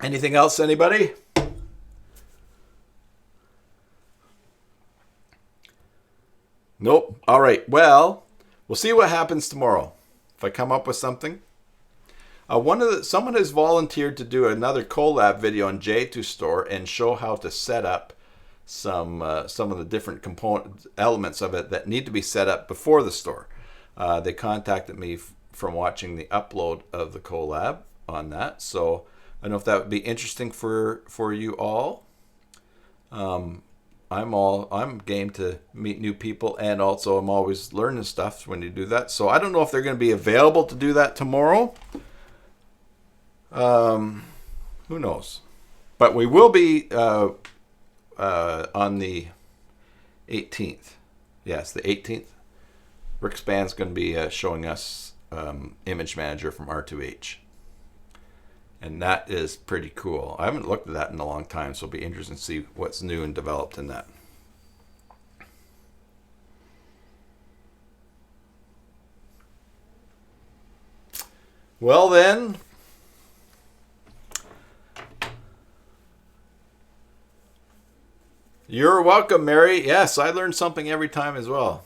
Speaker 1: Anything else, anybody? Nope. All right. Well, we'll see what happens tomorrow. If I come up with something. Someone has volunteered to do another collab video on J2Store and show how to set up some of the different component elements of it that need to be set up before the store. They contacted me from watching the upload of the collab on that. So I don't know if that would be interesting for you all. I'm game to meet new people, and also I'm always learning stuff when you do that. So I don't know if they're going to be available to do that tomorrow. Who knows? But we will be on the 18th. Yes, the 18th. Rick Span's going to be showing us Image Manager from R2H. And that is pretty cool. I haven't looked at that in a long time, so it'll be interesting to see what's new and developed in that. Well then, you're welcome, Mary. Yes, I learned something every time as well.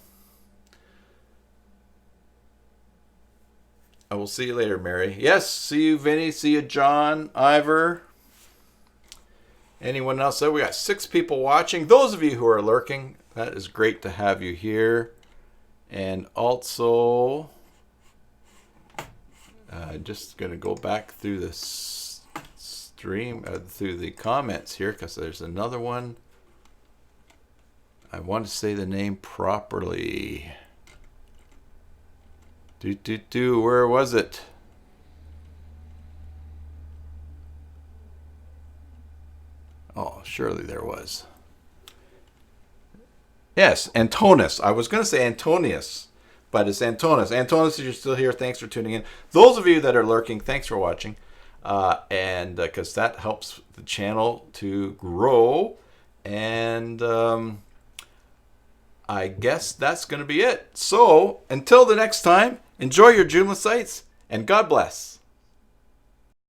Speaker 1: I will see you later, Mary. Yes, see you, Vinny. See you, John, Ivor. Anyone else? So we got 6 people watching. Those of you who are lurking, that is great to have you here. And also, just going to go back through the stream, through the comments here, because there's another one. I want to say the name properly. Where was it? Oh, surely there was. Yes, Antonis. I was going to say Antonius, but it's Antonis. Antonis, if you're still here, thanks for tuning in. Those of you that are lurking, thanks for watching. And because that helps the channel to grow. And I guess that's going to be it. So, until the next time, enjoy your Joomla sites, and God bless.